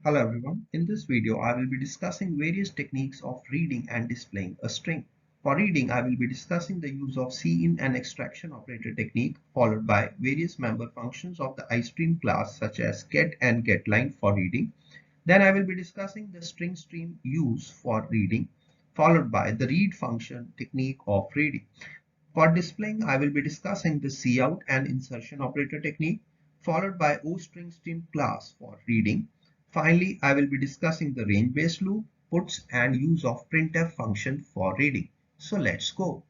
Hello everyone, in this video I will be discussing various techniques of reading and displaying a string. For reading I will be discussing the use of cin and extraction operator technique followed by various member functions of the iStream class such as get and getLine for reading. Then I will be discussing the string stream use for reading followed by the read function technique of reading. For displaying I will be discussing the cout and insertion operator technique followed by oStringStream class for reading. Finally, I will be discussing the range-based loop, puts and use of printf function for reading. So let's go.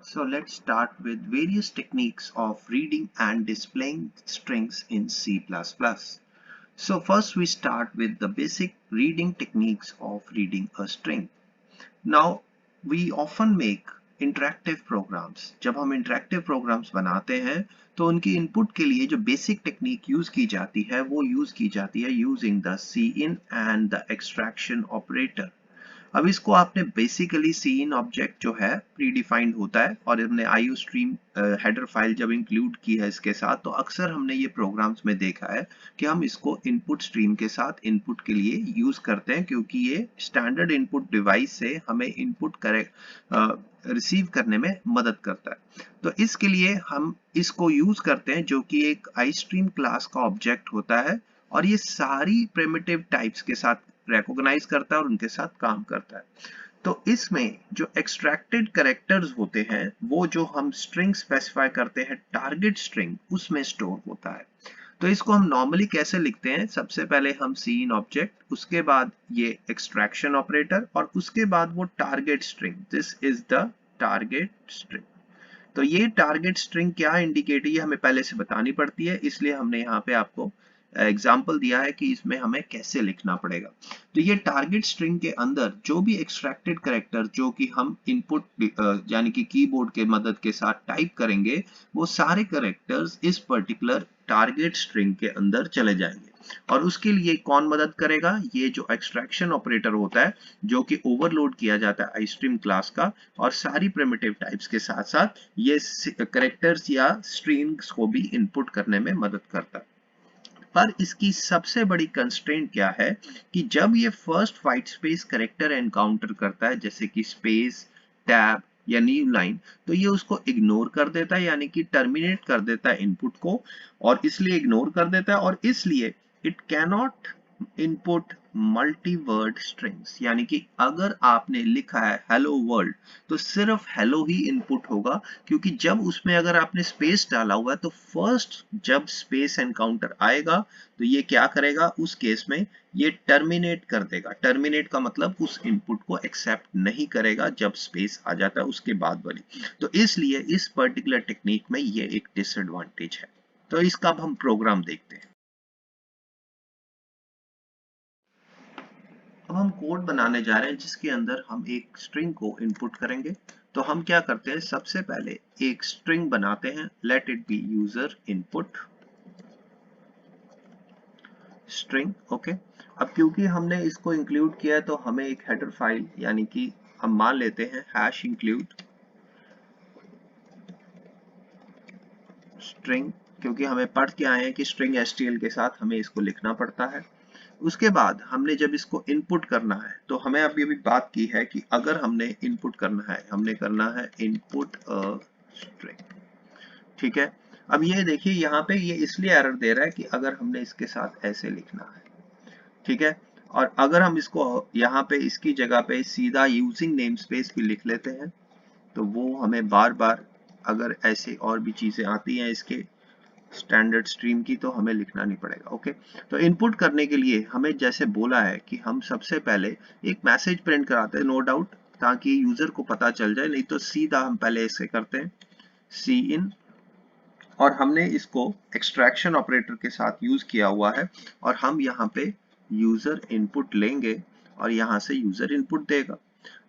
So let's start with various techniques of reading and displaying strings in C++. So first we start with the basic reading techniques of reading a string. Now we often make interactive programs. जब हम interactive programmes बनाते हैं तो उनकी input के लिए जो basic technique use की जाती है वो यूज की जाती है using the cin and the extraction operator. अब इसको आपने बेसिकली सीन ऑब्जेक्ट जो है प्री डिफाइंड होता है और हमने आईओ स्ट्रीम हेडर फाइल जब इंक्लूड की है इसके साथ तो अक्सर हमने ये प्रोग्राम्स में देखा है कि हम इसको इनपुट स्ट्रीम के साथ इनपुट के लिए यूज करते हैं क्योंकि ये स्टैंडर्ड इनपुट डिवाइस से हमें इनपुट करेक्ट रिसीव करने में मदद करता है। तो इसके लिए हम इसको यूज करते हैं जो कि एक आईस्ट्रीम क्लास का ऑब्जेक्ट होता है और ये सारी प्रिमिटिव टाइप्स के साथ रिकॉग्नाइज करता है और उनके साथ काम करता है। तो इसमें जो एक्सट्रैक्टेड कैरेक्टर्स होते हैं वो जो हम स्ट्रिंग स्पेसिफाई करते हैं टारगेट स्ट्रिंग उसमें स्टोर होता है। तो इसको हम नॉर्मली कैसे लिखते हैं, सबसे पहले हम सीन ऑब्जेक्ट, उसके बाद ये एक्सट्रैक्शन ऑपरेटर और उसके बाद वो target string, this is the target string. तो ये टारगेट स्ट्रिंग क्या इंडिकेट है ये हमें पहले से बतानी पड़ती है, इसलिए हमने यहाँ पे आपको एग्जाम्पल दिया है कि इसमें हमें कैसे लिखना पड़ेगा। तो ये टारगेट स्ट्रिंग के अंदर जो भी एक्सट्रैक्टेड कैरेक्टर जो कि हम इनपुट यानी कि कीबोर्ड के मदद के साथ टाइप करेंगे वो सारे कैरेक्टर्स इस पर्टिकुलर टारगेट स्ट्रिंग के अंदर चले जाएंगे। और उसके लिए कौन मदद करेगा, ये जो एक्सट्रैक्शन ऑपरेटर होता है जो कि ओवरलोड किया जाता है आईस्ट्रीम क्लास का और सारी प्रिमिटिव टाइप्स के साथ साथ ये कैरेक्टर्स या स्ट्रिंग्स को भी इनपुट करने में मदद करता है। पर इसकी सबसे बड़ी कंस्ट्रेंट क्या है कि जब ये first white space character encounter करता है जैसे कि स्पेस, टैब या न्यू लाइन, तो ये उसको इग्नोर कर देता है यानी कि टर्मिनेट कर देता है इनपुट को और इसलिए इग्नोर कर देता है और इसलिए it cannot input multi word strings, यानी कि अगर आपने लिखा है हेलो वर्ल्ड तो सिर्फ हेलो ही इनपुट होगा क्योंकि जब उसमें अगर आपने स्पेस डाला हुआ है तो फर्स्ट जब स्पेस एनकाउंटर आएगा तो ये क्या करेगा, उस केस में ये टर्मिनेट कर देगा। टर्मिनेट का मतलब उस इनपुट को एक्सेप्ट नहीं करेगा जब स्पेस आ जाता है उसके बाद वाली। तो इसलिए इस पर्टिकुलर टेक्निक में ये एक डिसएडवांटेज है। तो इसका अब हम प्रोग्राम देखते हैं। अब हम कोड बनाने जा रहे हैं जिसके अंदर हम एक स्ट्रिंग को इनपुट करेंगे। तो हम क्या करते हैं, सबसे पहले एक स्ट्रिंग बनाते हैं, late it B user input string. Okay, अब क्योंकि हमने इसको इंक्लूड किया है तो हमें एक हेडर फाइल यानी कि हम मान लेते हैं हैश इंक्लूड स्ट्रिंग, क्योंकि हमें पढ़ के आए हैं कि स्ट्रिंग एसटीएल के साथ हमें इसको लिखना पड़ता है। उसके बाद हमने जब इसको इनपुट करना है तो हमें अभी अभी बात की है कि अगर हमने इनपुट करना है, हमने करना है इनपुट स्ट्रिंग। ठीक है, अब ये देखिए यहाँ पे ये इसलिए एरर दे रहा है कि अगर हमने इसके साथ ऐसे लिखना है, ठीक है, और अगर हम इसको यहाँ पे इसकी जगह पे सीधा यूजिंग नेम स्पेस भी लिख लेते हैं तो वो हमें बार बार अगर ऐसे और भी चीजें आती हैं इसके स्टैंडर्ड स्ट्रीम की तो हमें लिखना नहीं पड़ेगा। ओके, तो इनपुट करने के लिए हमें जैसे बोला है कि हम सबसे पहले एक मैसेज प्रिंट कराते हैं, नो डाउट, ताकि यूजर को पता चल जाए, नहीं तो सीधा हम पहले ऐसे करते हैं सी इन और हमने इसको एक्सट्रैक्शन ऑपरेटर के साथ यूज किया हुआ है और हम यहाँ पे यूजर इनपुट लेंगे और यहाँ से यूजर इनपुट देगा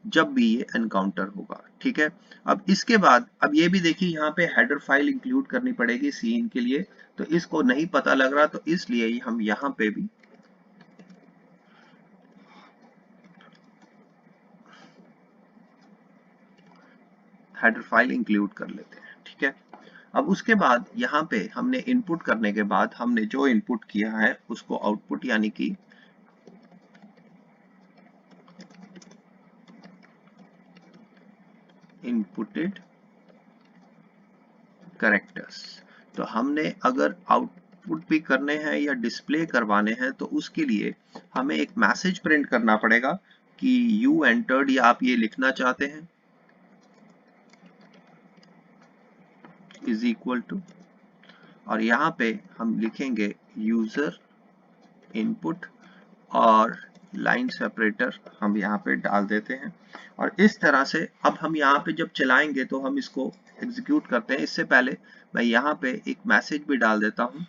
जब भी ये एनकाउंटर होगा। ठीक है, अब इसके बाद अब ये भी देखिए यहाँ पे हेडर फाइल इंक्लूड करनी पड़ेगी सीन के लिए, तो इसको नहीं पता लग रहा तो इसलिए हम यहाँ पे भी हेडर फाइल इंक्लूड कर लेते हैं, ठीक है। अब उसके बाद यहाँ पे हमने इनपुट करने के बाद हमने जो इनपुट किया है उसको आउटपुट यानी कि इनपुटेड कैरेक्टर्स, तो हमने अगर आउटपुट भी करने हैं या डिस्प्ले करवाने हैं तो उसके लिए हमें एक मैसेज प्रिंट करना पड़ेगा कि यू एंटर्ड, या आप ये लिखना चाहते हैं इज इक्वल टू, और यहाँ पे हम लिखेंगे यूजर इनपुट और लाइन सेपरेटर हम यहाँ पे डाल देते हैं। और इस तरह से अब हम यहाँ पे जब चलाएंगे तो हम इसको एग्जीक्यूट करते हैं। इससे पहले मैं यहाँ पे एक मैसेज भी डाल देता हूँ,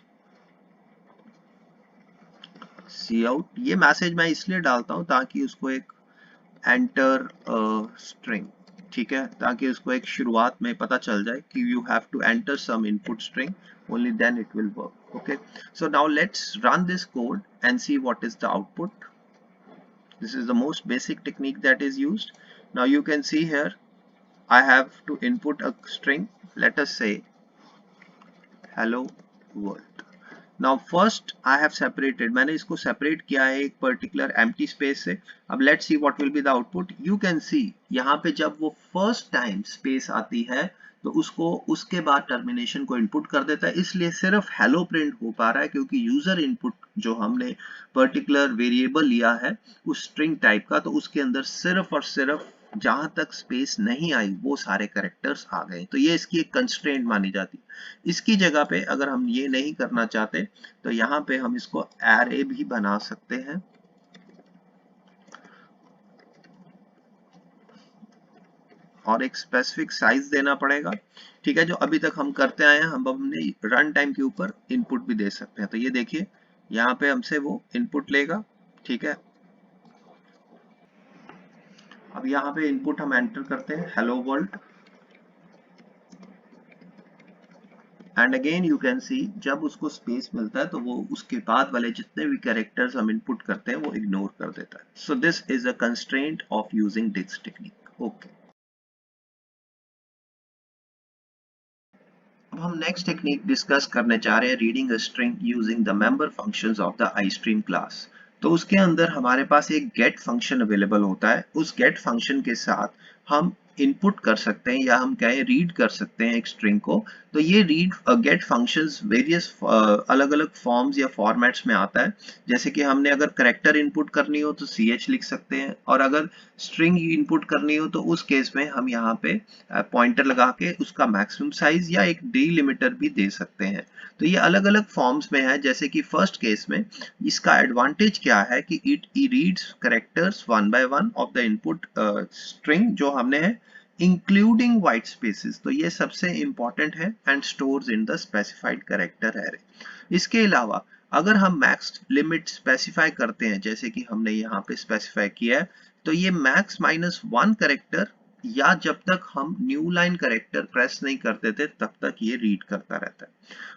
सी आउट। ये मैसेज मैं इसलिए डालता हूँ ताकि उसको एक एंटर स्ट्रिंग, ठीक है, ताकि उसको एक शुरुआत में पता चल जाए कि you have to enter some input string, only then it will work. Okay, so now let's run this code and see what is the output. This is the most basic technique that is used. Now you can see here I have to input a string, let us say hello world. Now first I have separated, मैंने इसको separate किया है एक particular empty space से। अब let's see what will be the output. You can see यहाँ पे जब वो first time space आती है तो उसको उसके बाद टर्मिनेशन को इनपुट कर देता है, इसलिए सिर्फ हेलो प्रिंट हो पा रहा है क्योंकि यूजर इनपुट जो हमने पर्टिकुलर वेरिएबल लिया है उस स्ट्रिंग टाइप का, तो उसके अंदर सिर्फ और सिर्फ जहां तक स्पेस नहीं आई वो सारे कैरेक्टर्स आ गए, तो ये इसकी एक कंस्ट्रेंट मानी जाती है। इसकी जगह पे अगर हम ये नहीं करना चाहते तो यहाँ पे हम इसको एरे भी बना सकते हैं, और एक स्पेसिफिक साइज देना पड़ेगा, ठीक है, जो अभी तक हम करते आए हैं। हम अपने रन टाइम के ऊपर इनपुट भी दे सकते हैं। तो ये देखिए यहाँ पे हमसे वो इनपुट लेगा, ठीक है। अब यहाँ पे इनपुट हम एंटर करते हैं hello world, and again you can see जब उसको स्पेस मिलता है तो वो उसके बाद वाले जितने भी कैरेक्टर्स हम इनपुट करते हैं वो इग्नोर कर देता है। So this is a constraint of using this technique. Okay, अब हम नेक्स्ट टेक्निक डिस्कस करने जा रहे हैं, reading a string using the member functions of the istream class. तो उसके अंदर हमारे पास एक गेट फंक्शन अवेलेबल होता है। उस गेट फंक्शन के साथ हम इनपुट कर सकते हैं या हम कहें रीड कर सकते हैं एक स्ट्रिंग को। तो ये रीड गेट फंक्शंस वेरियस अलग अलग फॉर्म्स या फॉर्मेट्स में आता है। जैसे कि हमने अगर करेक्टर इनपुट करनी हो तो ch लिख सकते हैं, और अगर स्ट्रिंग इनपुट करनी हो तो उस केस में हम यहाँ पे पॉइंटर लगा के उसका मैक्सिमम साइज या एक डिलिमिटर भी दे सकते हैं। तो ये अलग अलग फॉर्म्स में है। जैसे कि फर्स्ट केस में इसका एडवांटेज क्या है कि it reads characters one by one of the input string जो हमने है, इंक्लूडिंग व्हाइट स्पेसेस, तो ये सबसे इंपॉर्टेंट है, and stores in the specified character array. इसके अलावा अगर हम मैक्स लिमिट स्पेसिफाई करते हैं, जैसे कि हमने यहाँ पे स्पेसिफाई किया है, तो ये मैक्स -1 कैरेक्टर या जब तक हम न्यू लाइन कैरेक्टर प्रेस नहीं करते थे तब तक ये रीड करता रहता है।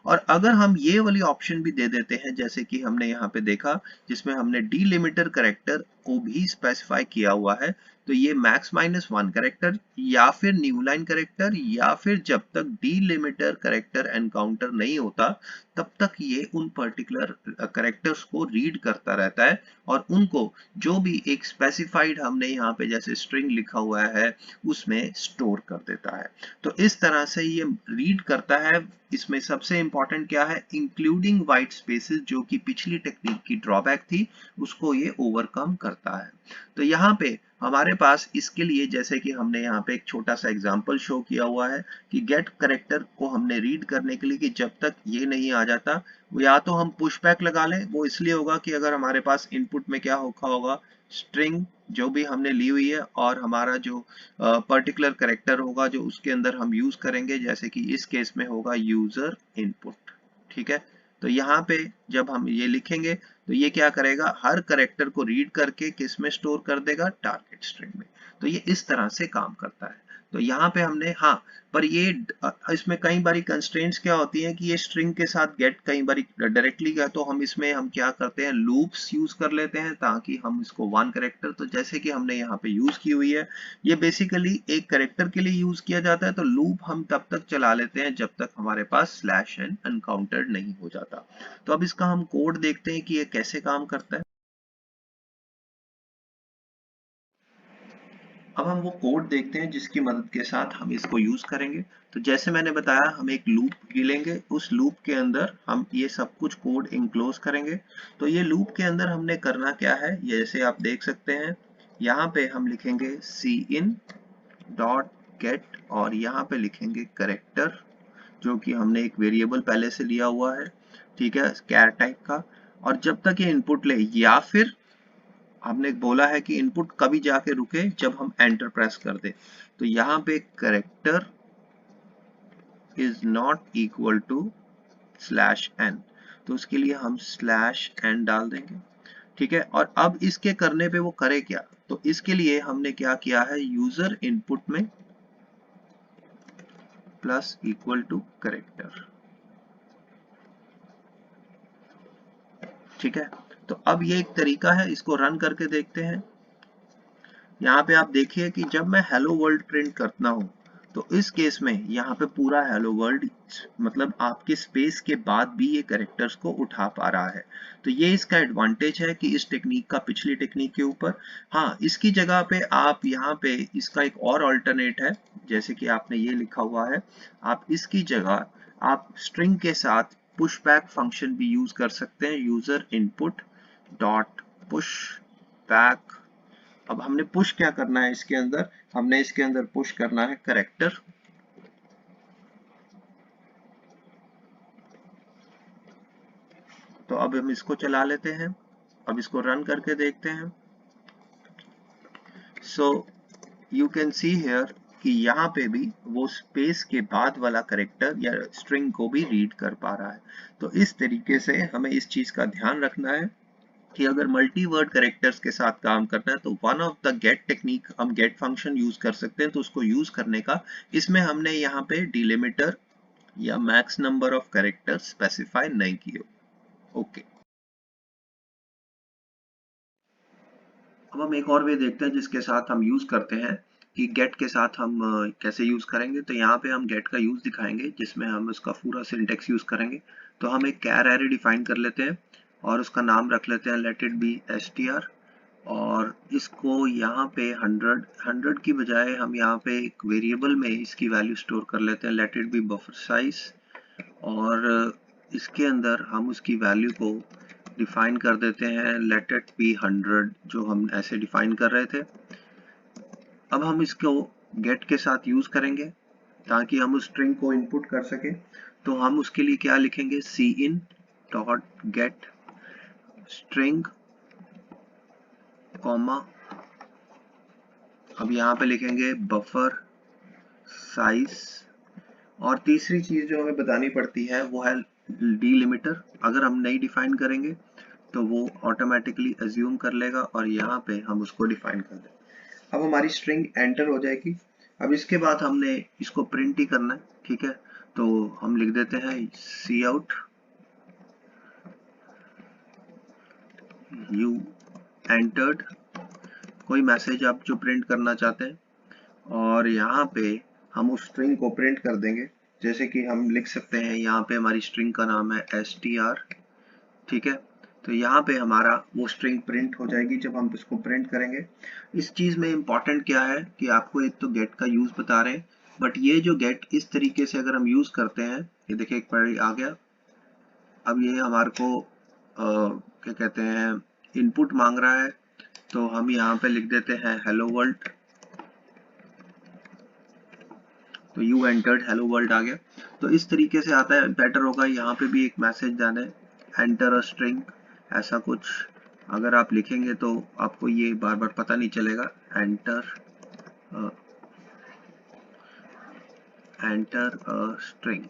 और अगर हम ये वाली ऑप्शन भी दे देते हैं, जैसे कि हमने यहाँ पे देखा जिसमें हमने डिलिमिटर कैरेक्टर को भी स्पेसिफाई किया हुआ है, तो ये मैक्स -1 कैरेक्टर या फिर न्यू लाइन कैरेक्टर या फिर जब तक डिलिमिटर कैरेक्टर एनकाउंटर नहीं होता तब तक ये उन पर्टिकुलर कैरेक्टर्स को रीड करता रहता है, और उनको जो भी एक स्पेसिफाइड हमने यहाँ पे जैसे स्ट्रिंग लिखा हुआ है उसमें स्टोर कर देता है। तो इस तरह से ये रीड करता है। इसमें सबसे इंपॉर्टेंट क्या है, इंक्लूडिंग व्हाइट स्पेसेस, जो कि पिछली टेक्निक की ड्रॉबैक थी, उसको ये ओवरकम करता है। तो यहाँ पे हमारे पास इसके लिए जैसे कि हमने यहाँ पे एक छोटा सा एग्जांपल शो किया हुआ है कि गेट कैरेक्टर को हमने रीड करने के लिए कि जब तक ये नहीं आ जाता, या तो हम पुशबैक लगा लें। वो इसलिए होगा कि अगर हमारे पास इनपुट में क्या होगा स्ट्रिंग जो भी हमने ली हुई है, और हमारा जो पर्टिकुलर कैरेक्टर होगा जो उसके अंदर हम यूज करेंगे, जैसे कि इस केस में होगा यूजर इनपुट, ठीक है। तो यहाँ पे जब हम ये लिखेंगे तो ये क्या करेगा, हर कैरेक्टर को रीड करके किस में स्टोर कर देगा, टारगेट स्ट्रिंग में। तो ये इस तरह से काम करता है। तो यहाँ पे हमने हाँ, पर ये इसमें कई बारी कंस्ट्रेंट्स क्या होती हैं कि ये स्ट्रिंग के साथ गेट कई बारी डायरेक्टली गया, तो हम इसमें हम क्या करते हैं, लूप्स यूज कर लेते हैं ताकि हम इसको वन करेक्टर, तो जैसे कि हमने यहाँ पे यूज की हुई है, ये बेसिकली एक करेक्टर के लिए यूज किया जाता है। तो लूप हम तब तक चला लेते हैं जब तक हमारे पास स्लैश एन अनकाउंटेड नहीं हो जाता। तो अब इसका हम कोड देखते हैं कि ये कैसे काम करता है। अब हम वो कोड देखते हैं जिसकी मदद के साथ हम इसको यूज करेंगे। तो जैसे मैंने बताया, हम एक लूप लेंगे, उस लूप के अंदर हम ये सब कुछ कोड इनक्लोज करेंगे। तो ये लूप के अंदर हमने करना क्या है, ये जैसे आप देख सकते हैं, यहाँ पे हम लिखेंगे सी इन डॉट गेट और यहाँ पे लिखेंगे करेक्टर, जो कि हमने एक वेरिएबल पहले से लिया हुआ है, ठीक है, कैर टाइप का। और जब तक ये इनपुट ले, या फिर हमने बोला है कि इनपुट कभी जाके रुके जब हम एंटर प्रेस कर दे। तो यहाँ पे character is not equal to slash N, तो उसके लिए हम स्लैश एन डाल देंगे, ठीक है। और अब इसके करने पे वो करे क्या, तो इसके लिए हमने क्या किया है, यूजर इनपुट में प्लस इक्वल टू करेक्टर, ठीक है। तो अब ये एक तरीका है, इसको रन करके देखते हैं। यहाँ पे आप देखिए कि जब मैं हेलो वर्ल्ड प्रिंट करता हूँ, तो इस केस में यहाँ पे पूरा हेलो वर्ल्ड, मतलब आपके स्पेस के बाद भी ये कैरेक्टर्स को उठा पा रहा है। तो ये इसका एडवांटेज है कि इस टेक्निक का पिछली टेक्निक के ऊपर। हाँ, इसकी जगह पे आप यहाँ पे इसका एक और अल्टरनेट है, जैसे कि आपने ये लिखा हुआ है, आप इसकी जगह आप स्ट्रिंग के साथ पुश बैक फंक्शन भी यूज कर सकते हैं, user input dot push back. अब हमने पुश क्या करना है इसके अंदर, हमने इसके अंदर पुश करना है करेक्टर। तो अब हम इसको चला लेते हैं, अब इसको रन करके देखते हैं। So you can see here कि यहाँ पे भी वो स्पेस के बाद वाला करेक्टर या स्ट्रिंग को भी रीड कर पा रहा है। तो इस तरीके से हमें इस चीज का ध्यान रखना है कि अगर मल्टी वर्ड कैरेक्टर्स के साथ काम करना है, तो one of the get technique, हम गेट फंक्शन यूज कर सकते हैं। तो उसको यूज करने का, इसमें हमने यहाँ पे डिलिमिटर या max number of character specify नहीं किए। ओके, अब हम एक और वे देखते हैं जिसके साथ हम यूज करते हैं कि गेट के साथ हम कैसे यूज करेंगे। तो यहाँ पे हम गेट का यूज दिखाएंगे जिसमें हम उसका पूरा सिंटेक्स यूज करेंगे। तो हम एक कैर एरे डिफाइन कर लेते हैं और उसका नाम रख लेते हैं लेट इट बी str, और इसको यहाँ पे 100 की बजाय हम यहाँ पे एक वेरिएबल में इसकी वैल्यू स्टोर कर लेते हैं, late it B buffer size. और इसके अंदर हम उसकी वैल्यू को डिफाइन कर देते हैं लेट इट बी 100, जो हम ऐसे डिफाइन कर रहे थे। अब हम इसको गेट के साथ यूज करेंगे ताकि हम उस स्ट्रिंग को इनपुट कर सके। तो हम उसके लिए क्या लिखेंगे, cin dot get string comma, अब यहाँ पे लिखेंगे बफर साइज। और तीसरी चीज जो हमें बतानी पड़ती है वो है डिलिमिटर। अगर हम नहीं डिफाइन करेंगे तो वो ऑटोमेटिकली अज्यूम कर लेगा और यहाँ पे हम उसको डिफाइन कर देंगे। अब हमारी स्ट्रिंग एंटर हो जाएगी। अब इसके बाद हमने इसको प्रिंट ही करना है, ठीक है। तो हम लिख देते हैं सी आउट यू एंटर्ड, कोई मैसेज आप जो प्रिंट करना चाहते हैं, और यहाँ पे हम उस स्ट्रिंग को प्रिंट कर देंगे। जैसे कि हम लिख सकते हैं, यहाँ पे हमारी स्ट्रिंग का नाम है str, ठीक है। तो यहाँ पे हमारा वो स्ट्रिंग प्रिंट हो जाएगी जब हम इसको प्रिंट करेंगे। इस चीज में इंपॉर्टेंट क्या है कि आपको एक तो गेट का यूज बता रहे हैं, बट ये जो गेट इस तरीके से अगर हम यूज करते हैं, ये देखिए एक क्वेरी आ गया। अब ये हमारे को क्या कहते हैं, इनपुट मांग रहा है। तो हम यहाँ पे लिख देते हैं हेलो वर्ल्ड। तो यू एंटर्ड हेलो वर्ल्ड आ गया। तो इस तरीके से आता है, बेटर होगा यहाँ पे भी एक मैसेज जाने, एंटर अ स्ट्रिंग, ऐसा कुछ अगर आप लिखेंगे तो आपको ये बार बार पता नहीं चलेगा। Enter a string,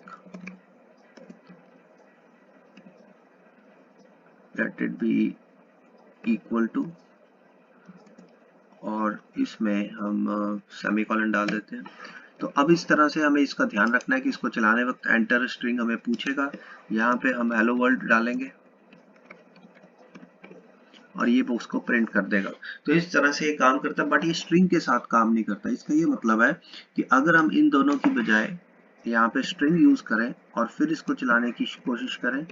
let it be equal to, और इसमें हम सेमीकोलन डाल देते हैं। तो अब इस तरह से हमें इसका ध्यान रखना है कि इसको चलाने वक्त एंटर स्ट्रिंग हमें पूछेगा, यहाँ पे हम हेलो वर्ल्ड डालेंगे और ये उसको प्रिंट कर देगा। तो इस तरह से ये काम करता है, बट ये स्ट्रिंग के साथ काम नहीं करता। इसका ये मतलब है कि अगर हम इन दोनों की बजाय यहाँ पे स्ट्रिंग यूज करें और फिर इसको चलाने की कोशिश करें,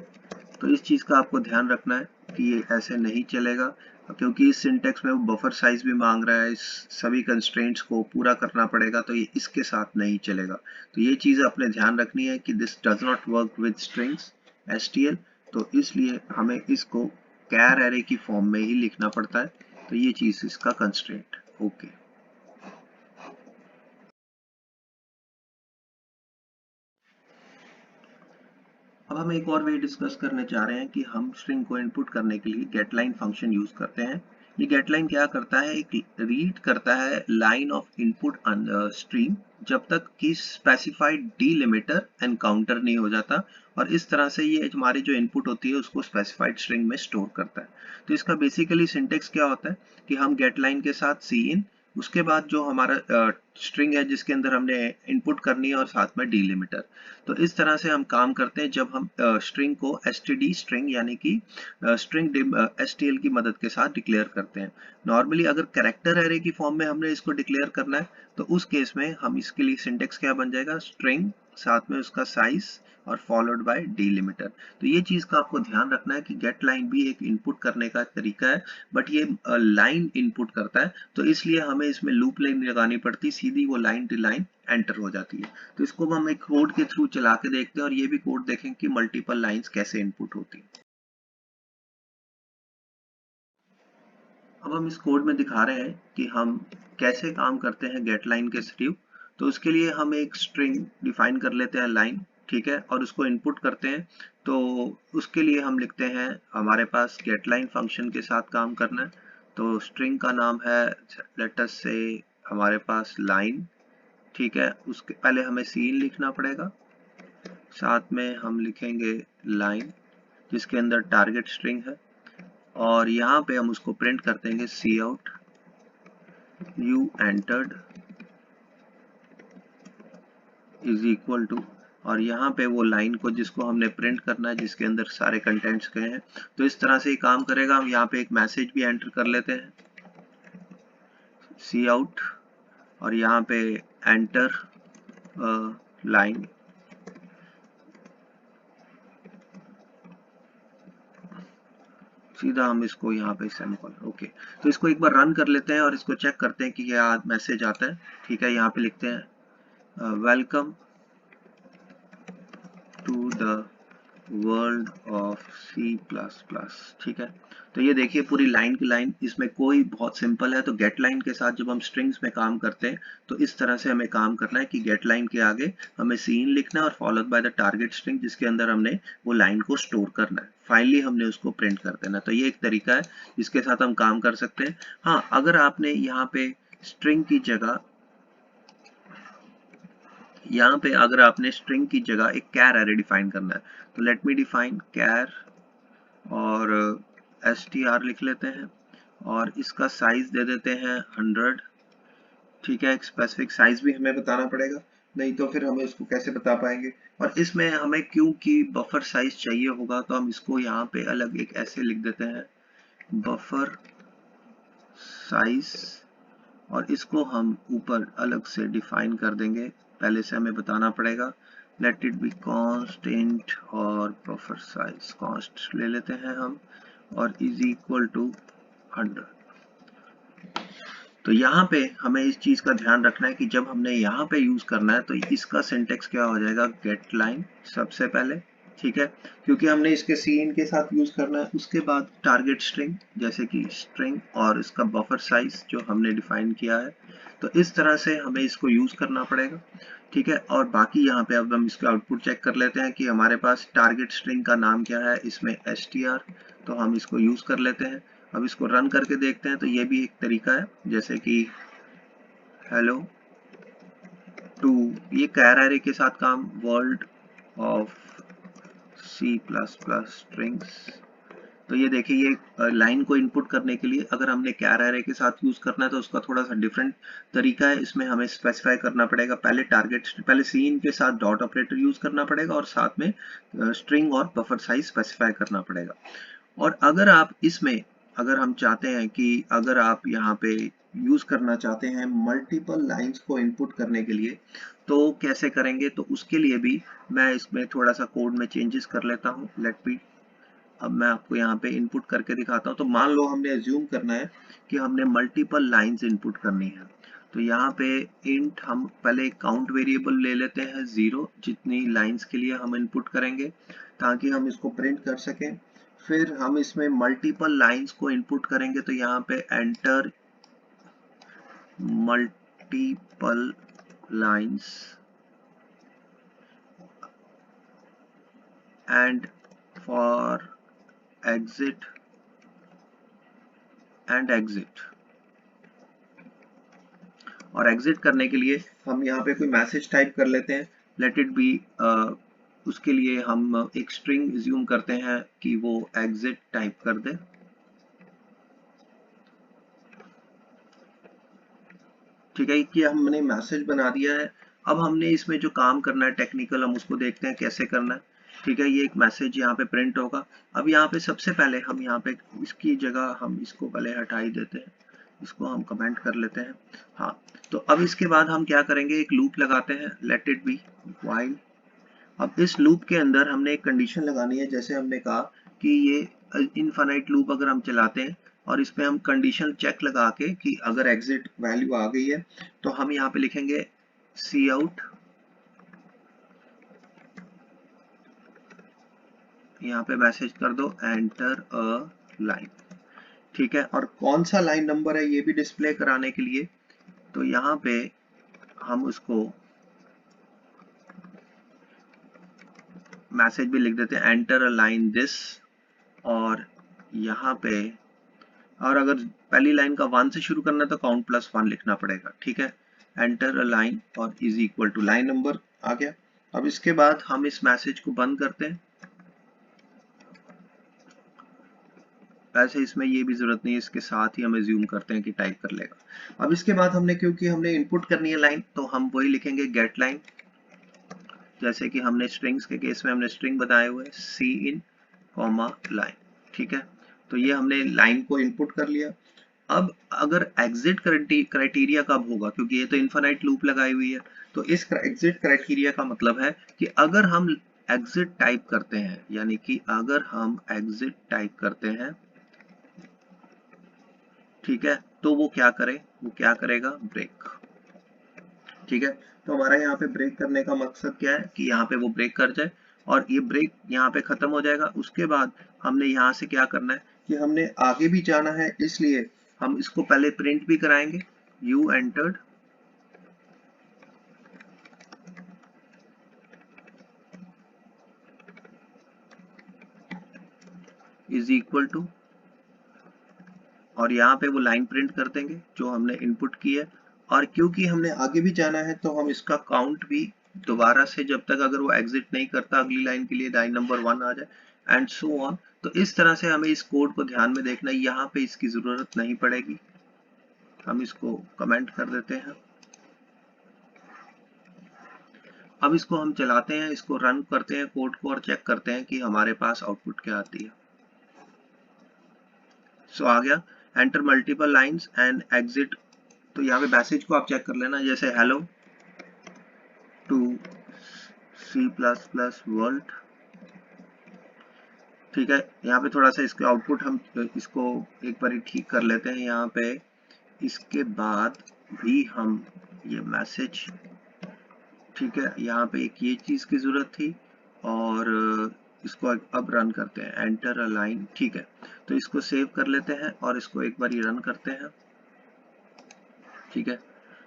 तो इस चीज का आपको ध्यान रखना है कि ये ऐसे नहीं चलेगा, क्योंकि इस सिंटेक्स में वो बफर साइज भी मांग रहा है, इस सभी कंस्ट्रेंट्स को पूरा करना पड़ेगा, तो ये इसके साथ नहीं चलेगा। तो ये चीज अपने ध्यान रखनी है कि this does not work with strings STL. तो इसलिए हमें इसको कैर एरे की फॉर्म में ही लिखना पड़ता है। तो ये चीज इसका कंस्ट्रेंट। ओके, अब हम एक और वे डिस्कस करने जा रहे हैं कि हम स्ट्रिंग को इनपुट करने के लिए गेटलाइन फंक्शन यूज करते हैं। ये गेटलाइन क्या करता है, एक रीड करता है लाइन ऑफ इनपुट स्ट्रीम जब तक कि स्पेसिफाइड डीलिमिटर एनकाउंटर नहीं हो जाता, और इस तरह से ये हमारी जो इनपुट होती है उसको स्पेसिफाइड स्ट्रिंग में स्टोर करता है। तो इसका बेसिकली सिंटेक्स क्या होता है कि हम गेटलाइन के साथ सी इन, उसके बाद जो हमारा स्ट्रिंग है जिसके अंदर हमने इनपुट करनी है और साथ में डीलिमिटर। तो इस तरह से हम काम करते हैं जब हम स्ट्रिंग को एसटीडी स्ट्रिंग यानी कि स्ट्रिंग एसटीएल की मदद के साथ डिक्लेयर करते हैं। नॉर्मली अगर कैरेक्टर एरे की फॉर्म में हमने इसको डिक्लेयर करना है, तो उस केस में हम इसके लिए सिंटेक्स क्या बन जाएगा, स्ट्रिंग साथ में उसका साइज और फॉलोड बाय डीलिमिटर। तो ये चीज का आपको ध्यान रखना है कि गेट लाइन भी एक इनपुट करने का तरीका है, बट ये लाइन इनपुट करता है, तो इसलिए हमें इसमें लूप लाइन लगानी पड़ती, सीधी वो लाइन टू लाइन एंटर हो जाती है। तो इसको हम एक कोड के थ्रू चला के देखते हैं और ये भी कोड देखें कि मल्टीपल लाइंस कैसे इनपुट होती हैं। अब हम इस कोड में दिखा रहे हैं कि हम कैसे काम करते हैं गेट लाइन के थ्रू। तो उसके लिए हम एक स्ट्रिंग डिफाइन कर लेते हैं लाइन, ठीक है, और उसको इनपुट करते हैं। तो उसके लिए हम लिखते हैं, हमारे पास गेट लाइन फंक्शन के साथ काम करना है। तो स्ट्रिंग का नाम है, लेट अस से हमारे पास लाइन, ठीक है, उसके पहले हमें सीन लिखना पड़ेगा, साथ में हम लिखेंगे लाइन जिसके अंदर टारगेट स्ट्रिंग है, और यहाँ पे हम उसको प्रिंट कर देंगे cout you entered is equal to, और यहाँ पे वो लाइन को जिसको हमने प्रिंट करना है जिसके अंदर सारे कंटेंट्स गए हैं। तो इस तरह से ये काम करेगा। हम यहाँ पे एक मैसेज भी एंटर कर लेते हैं, सी आउट, और यहाँ पे एंटर लाइन, सीधा हम इसको यहाँ पे सेमीकोलन। ओके, तो इसको एक बार रन कर लेते हैं और इसको चेक करते हैं कि क्या मैसेज आता है। ठीक है, यहाँ पे लिखते हैं welcome to the world of C plus plus. ठीक है, तो ये देखिए पूरी लाइन की लाइन, इसमें कोई बहुत सिंपल है। तो गेट लाइन के साथ जब हम स्ट्रिंग्स में काम करते हैं तो इस तरह से हमें काम करना है कि गेट लाइन के आगे हमें सीन लिखना है और followed by the target string जिसके अंदर हमने वो लाइन को स्टोर करना है, फाइनली हमने उसको प्रिंट कर देना। तो ये एक तरीका है जिसके साथ हम काम कर सकते हैं। हाँ, अगर आपने यहाँ पे स्ट्रिंग की जगह, यहाँ पे अगर आपने स्ट्रिंग की जगह एक कैर एरे डिफाइन करना है, तो लेट मी डिफाइन कैर और str लिख लेते हैं और इसका साइज दे देते हैं 100। ठीक है, एक स्पेसिफिक साइज भी हमें बताना पड़ेगा, नहीं तो फिर हमें इसको कैसे बता पाएंगे। और इसमें हमें क्योंकि बफर साइज चाहिए होगा तो हम इसको यहाँ पे अलग एक ऐसे लिख देते हैं, बफर साइज, और इसको हम ऊपर अलग से डिफाइन कर देंगे। पहले से हमें बताना पड़ेगा, लेट इट बी कांस्टेंट, और बफर साइज कांस्ट ले लेते हैं हम, और इज इक्वल टू 100। तो यहाँ पे हमें इस चीज का ध्यान रखना है कि जब हमने यहाँ पे यूज करना है तो इसका सिंटेक्स क्या हो जाएगा, गेट लाइन सबसे पहले, ठीक है, क्योंकि हमने इसके सीन के साथ यूज करना है। उसके बाद टारगेट स्ट्रिंग जैसे कि स्ट्रिंग और इसका बफर साइज जो हमने डिफाइन किया है। तो इस तरह से हमें इसको यूज करना पड़ेगा, ठीक है। और बाकी यहाँ पे अब हम इसका आउटपुट चेक कर लेते हैं कि हमारे पास टारगेट स्ट्रिंग का नाम क्या है, इसमें str, तो हम इसको यूज कर लेते हैं। अब इसको रन करके देखते हैं, तो ये भी एक तरीका है, जैसे कि हेलो टू, ये कैर एरे के साथ काम, world of C plus plus strings तो ये देखिए, ये लाइन को इनपुट करने के लिए अगर हमने कैर एरे के साथ यूज करना है तो उसका थोड़ा सा डिफरेंट तरीका है। इसमें हमें स्पेसिफाई करना पड़ेगा, पहले सीन के साथ डॉट ऑपरेटर यूज करना पड़ेगा और साथ में स्ट्रिंग और बफर साइज स्पेसिफाई करना पड़ेगा। और अगर आप इसमें, अगर हम चाहते हैं कि अगर आप यहाँ पे यूज करना चाहते हैं मल्टीपल लाइंस को इनपुट करने के लिए, तो कैसे करेंगे? तो उसके लिए भी मैं इसमें थोड़ा सा कोड में चेंजेस कर लेता हूँ। लेट बी, अब मैं आपको यहाँ पे इनपुट करके दिखाता हूँ। तो मान लो हमने एज्यूम करना है कि हमने मल्टीपल लाइंस इनपुट करनी है। तो यहाँ पे इंट हम पहले काउंट वेरिएबल ले लेते हैं 0, जितनी लाइंस के लिए हम इनपुट करेंगे, ताकि हम इसको प्रिंट कर सकें। फिर हम इसमें मल्टीपल लाइंस को इनपुट करेंगे, तो यहाँ पे enter multiple lines and for exit and exit. और एग्जिट करने के लिए हम यहाँ पे कोई मैसेज टाइप कर लेते हैं, लेट इट बी, उसके लिए हम एक स्ट्रिंग ज्यूम करते हैं कि वो एग्जिट टाइप कर दे। ठीक है, कि हमने मैसेज बना दिया है। अब हमने इसमें जो काम करना है टेक्निकल, हम उसको देखते हैं कैसे करना है। ठीक है, ये एक मैसेज यहाँ पे प्रिंट होगा। अब यहाँ पे सबसे पहले हम यहाँ पे इसकी जगह हम इसको पहले हटा ही देते हैं, इसको हम कमेंट कर लेते हैं। हाँ, तो अब इसके बाद हम क्या करेंगे, एक लूप लगाते हैं, लेट इट बी व्हाइल। अब इस लूप के अंदर हमने एक कंडीशन लगानी है, जैसे हमने कहा कि ये इनफाइनाइट लूप अगर हम चलाते हैं और इसमें हम कंडीशन चेक लगा के कि अगर एग्जिट वैल्यू आ गई है, तो हम यहाँ पे लिखेंगे सी आउट, यहाँ पे मैसेज कर दो एंटर अ लाइन। ठीक है, और कौन सा लाइन नंबर है ये भी डिस्प्ले कराने के लिए, तो यहाँ पे हम उसको मैसेज भी लिख देते हैं एंटर अ लाइन दिस। और यहाँ पे, और अगर पहली लाइन का 1 से शुरू करना है तो काउंट प्लस 1 लिखना पड़ेगा। ठीक है, एंटर अ लाइन और is equal to line number आ गया। अब इसके बाद हम इस मैसेज को बंद करते हैं। वैसे इसमें ये भी जरूरत नहीं है, इसके साथ ही हम एज्यूम करते हैं कि टाइप कर लेगा। अब इसके बाद हमने, क्योंकि हमने इनपुट करनी है लाइन, तो हम वही लिखेंगे गेट लाइन, जैसे कि हमने स्ट्रिंग्स के केस में हमने स्ट्रिंग बताए हुए सी इन कॉमा लाइन। ठीक है, तो ये हमने लाइन को इनपुट कर लिया। अब अगर एग्जिट क्राइटेरिया कब होगा, क्योंकि ये तो इनफाइनाइट लूप लगाई हुई है, तो इस एग्जिट क्राइटेरिया का मतलब है कि अगर हम एग्जिट टाइप करते हैं, यानी कि अगर हम एग्जिट टाइप करते हैं, ठीक है, तो वो क्या करे, वो क्या करेगा, ब्रेक। ठीक है, तो हमारा यहाँ पे ब्रेक करने का मकसद क्या है कि यहाँ पे वो ब्रेक कर जाए और ये ब्रेक यहाँ पे खत्म हो जाएगा। उसके बाद हमने यहाँ से क्या करना है कि हमने आगे भी जाना है, इसलिए हम इसको पहले प्रिंट भी कराएंगे, you entered is equal to, और यहाँ पे वो लाइन प्रिंट कर देंगे जो हमने इनपुट की है। और क्योंकि हमने आगे भी जाना है तो हम इसका काउंट भी दोबारा से, जब तक अगर वो एग्जिट नहीं करता अगली लाइन के लिए, लाइन नंबर 1 आ जाए एंड सो ऑन। तो इस तरह से हमें इस कोड को ध्यान में देखना है, यहाँ पे इसकी जरूरत नहीं पड़ेगी, हम इसको कमेंट कर देते हैं। अब इसको हम चलाते हैं, इसको रन करते हैं कोड को और चेक करते हैं कि हमारे पास आउटपुट क्या आती है। सो आ गया enter multiple lines and exit. तो यहाँ पे मैसेज को आप चेक कर लेना, जैसे hello to C plus plus world. ठीक है, यहाँ पे थोड़ा सा इसके आउटपुट हम इसको एक बार ठीक कर लेते हैं यहाँ पे। इसके बाद भी हम ये मैसेज, ठीक है, यहाँ पे एक ये चीज की जरूरत थी। और इसको अब रन करते हैं एंटर अ लाइन। ठीक है, तो इसको सेव कर लेते हैं और इसको एक बार रन करते हैं। ठीक है,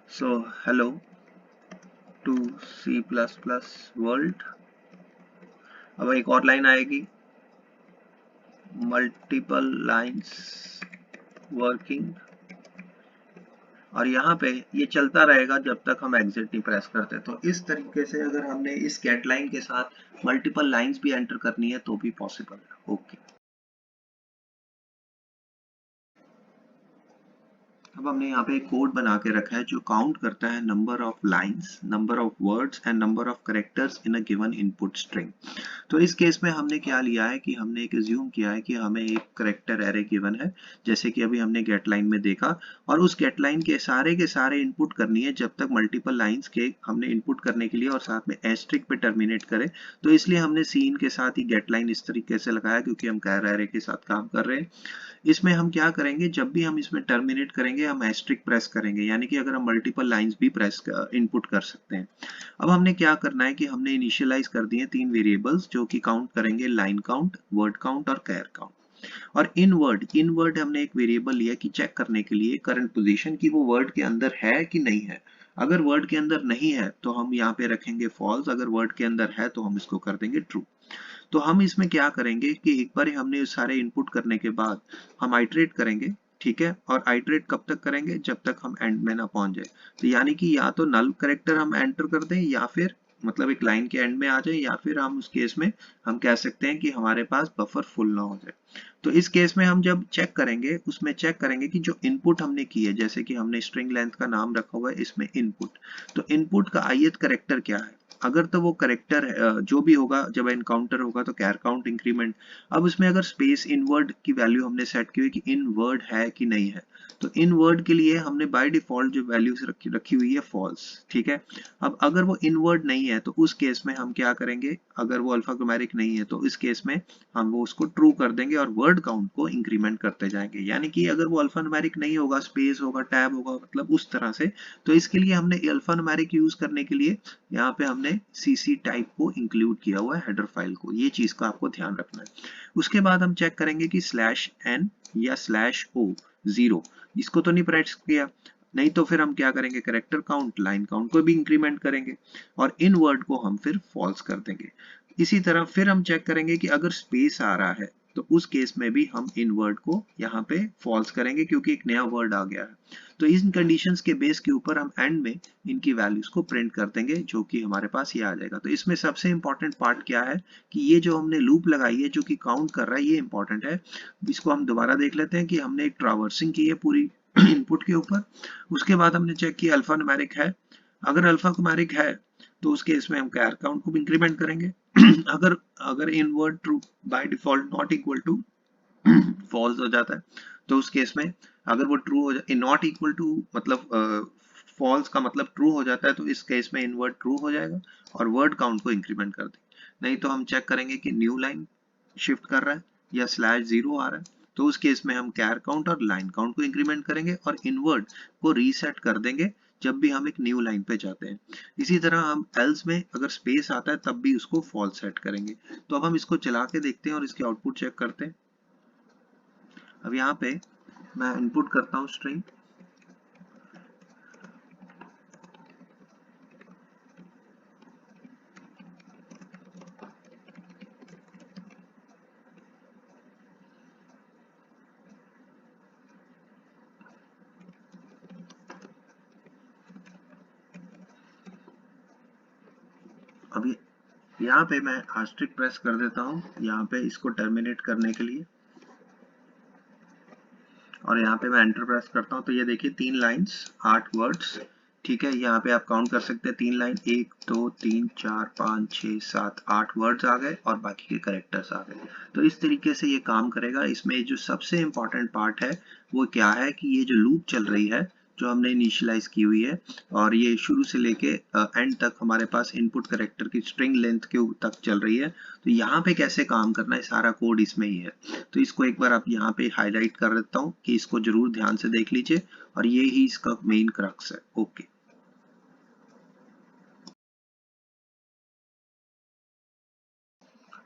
so hello to C plus plus world. अब एक और लाइन आएगी, मल्टीपल लाइंस वर्किंग, और यहाँ पे ये चलता रहेगा जब तक हम एग्जिट नहीं प्रेस करते। तो इस तरीके से अगर हमने इस गेट लाइन के साथ मल्टीपल लाइंस भी एंटर करनी है तो भी पॉसिबल है। ओके। अब हमने यहाँ पे एक कोड बना के रखा है जो काउंट करता है number of lines, number of words and number of characters in a given input string. तो इस केस में हमने क्या लिया है कि हमने एक अज्यूम किया है कि हमें एक करेक्टर एरे गिवन है, जैसे कि अभी हमने गेट लाइन में देखा, और उस गेट लाइन के सारे इनपुट करनी है जब तक मल्टीपल लाइंस के हमने इनपुट करने के लिए और साथ में एस्ट्रिक पे टर्मिनेट करें। तो इसलिए हमने सीन के साथ ही गेट लाइन इस तरीके से लगाया क्योंकि हम कैर एरे के साथ काम कर रहे हैं। इसमें हम क्या करेंगे, जब भी हम इसमें टर्मिनेट करेंगे हम एस्ट्रिक प्रेस करेंगे, यानी कि अगर हम मल्टीपल लाइंस भी प्रेस इनपुट कर सकते हैं। अब हमने क्या करना है कि हमने इनिशियलाइज कर दिए 3 वेरिएबल्स जो कि काउंट करेंगे लाइन काउंट, वर्ड काउंट और कैर काउंट। और इन वर्ड हमने एक वेरिएबल लिया कि चेक करने के लिए करंट पोजीशन कि वो वर्ड के अंदर है कि नहीं है। अगर वर्ड के अंदर नहीं है तो हम यहाँ पे रखेंगे फॉल्स, अगर वर्ड के अंदर है तो हम इसको कर देंगे ट्रू। तो हम इसमें क्या करेंगे कि एक बार हमने सारे इनपुट करने के बाद हम आइटरेट करेंगे, ठीक है, और आइटरेट कब तक करेंगे, जब तक हम एंड में ना पहुंच जाए। तो यानी कि या तो नल करेक्टर हम एंटर कर दें या फिर मतलब एक लाइन के एंड में आ जाए, या फिर हम उस केस में हम कह सकते हैं कि हमारे पास बफर फुल ना हो जाए। तो इस केस में हम जब चेक करेंगे उसमें चेक करेंगे कि जो इनपुट हमने की है, जैसे कि हमने स्ट्रिंग लेंथ का नाम रखा हुआ है इसमें इनपुट, तो इनपुट का ith करेक्टर क्या है। अगर तो वो करेक्टर जो भी होगा जब एनकाउंटर होगा तो कैर काउंट इंक्रीमेंट। अब उसमें अगर स्पेस इन वर्ड की वैल्यू हमने सेट की हुई कि इन वर्ड है कि नहीं है, तो इन वर्ड के लिए हमने बाय डिफॉल्ट जो वैल्यूज रखी हुई है फॉल्स, ठीक है। अब अगर वो इन वर्ड नहीं है तो उस केस में हम क्या करेंगे, अगर वो अल्फा न्यूमेरिक नहीं है तो इस केस में हम वो उसको ट्रू कर देंगे और वर्ड काउंट को इंक्रीमेंट करते जाएंगे। यानी कि अगर वो अल्फा न्यूमेरिक नहीं होगा, स्पेस होगा, टैब होगा, मतलब उस तरह से। तो इसके लिए हमने अल्फा न्यूमेरिक यूज करने के लिए यहाँ पे हमने सीसी टाइप को इंक्लूड किया हुआ है हेडर फाइल को, ये चीज का आपको ध्यान रखना है। उसके बाद हम चेक करेंगे कि स्लैश एन या स्लैश ओ 0 इसको तो नहीं प्रेस किया, नहीं तो फिर हम क्या करेंगे, करेक्टर काउंट, लाइन काउंट को भी इंक्रीमेंट करेंगे और इन वर्ड को हम फिर फॉल्स कर देंगे। इसी तरह फिर हम चेक करेंगे कि अगर स्पेस आ रहा है तो उस केस में भी हम इन वर्ड को यहाँ पे फॉल्स करेंगे क्योंकि एक नया वर्ड आ गया है। तो इन कंडीशंस के बेस के ऊपर हम एंड में इनकी वैल्यूज को प्रिंट कर देंगे जो कि हमारे पास ये आ जाएगा। तो इसमें सबसे इंपॉर्टेंट पार्ट क्या है कि ये जो हमने लूप लगाई है जो कि काउंट कर रहा है, ये इंपॉर्टेंट है। इसको हम दोबारा देख लेते हैं कि हमने एक ट्रावर्सिंग की है पूरी इनपुट के ऊपर। उसके बाद हमने चेक किया अल्फा न्यूमेरिक है, अगर अल्फा न्यूमेरिक है तो उस केस में हम कैर काउंट को भी इंक्रीमेंट करेंगे। अगर अगर in word true by default not equal to false हो जाता है तो उस केस में अगर वो ट्रू हो जाए, नॉट इक्वल टू मतलब फॉल्स का मतलब ट्रू हो जाता है, तो इस केस में इनवर्ड ट्रू हो जाएगा और वर्ड काउंट को इंक्रीमेंट कर देंगे। नहीं तो हम चेक करेंगे कि न्यू लाइन शिफ्ट कर रहा है या स्लैश 0 आ रहा है, तो उस केस में हम कैर काउंट और लाइन काउंट को इंक्रीमेंट करेंगे और इनवर्ड को रीसेट कर देंगे जब भी हम एक न्यू लाइन पे जाते हैं। इसी तरह हम एल्स में अगर स्पेस आता है तब भी उसको फॉल्स सेट करेंगे। तो अब हम इसको चला के देखते हैं और इसके आउटपुट चेक करते हैं। अब यहाँ पे मैं इनपुट करता हूँ स्ट्रिंग, अभी यहाँ पे मैं आस्ट्रिक प्रेस कर देता हूँ यहाँ पे इसको टर्मिनेट करने के लिए, और यहाँ पे मैं एंटर प्रेस करता हूँ तो ये देखिए 3 लाइंस 8 वर्ड्स, ठीक है। यहाँ पे आप काउंट कर सकते हैं 3 लाइन 1 2 3 4 5 6 7 8 वर्ड्स आ गए और बाकी के करेक्टर्स आ गए। तो इस तरीके से ये काम करेगा। इसमें जो सबसे इम्पोर्टेंट पार्ट है वो क्या है कि ये जो लूप चल रही है जो हमने इनिशियलाइज की हुई है और ये शुरू से लेके एंड तक हमारे पास इनपुट करेक्टर की स्ट्रिंग लेंथ के तक चल रही है। तो यहाँ पे कैसे काम करना है सारा कोड इसमें ही है। तो इसको एक बार आप यहाँ पे हाईलाइट कर देता हूँ कि इसको जरूर ध्यान से देख लीजिए और ये ही इसका मेन क्रक्स है। ओके,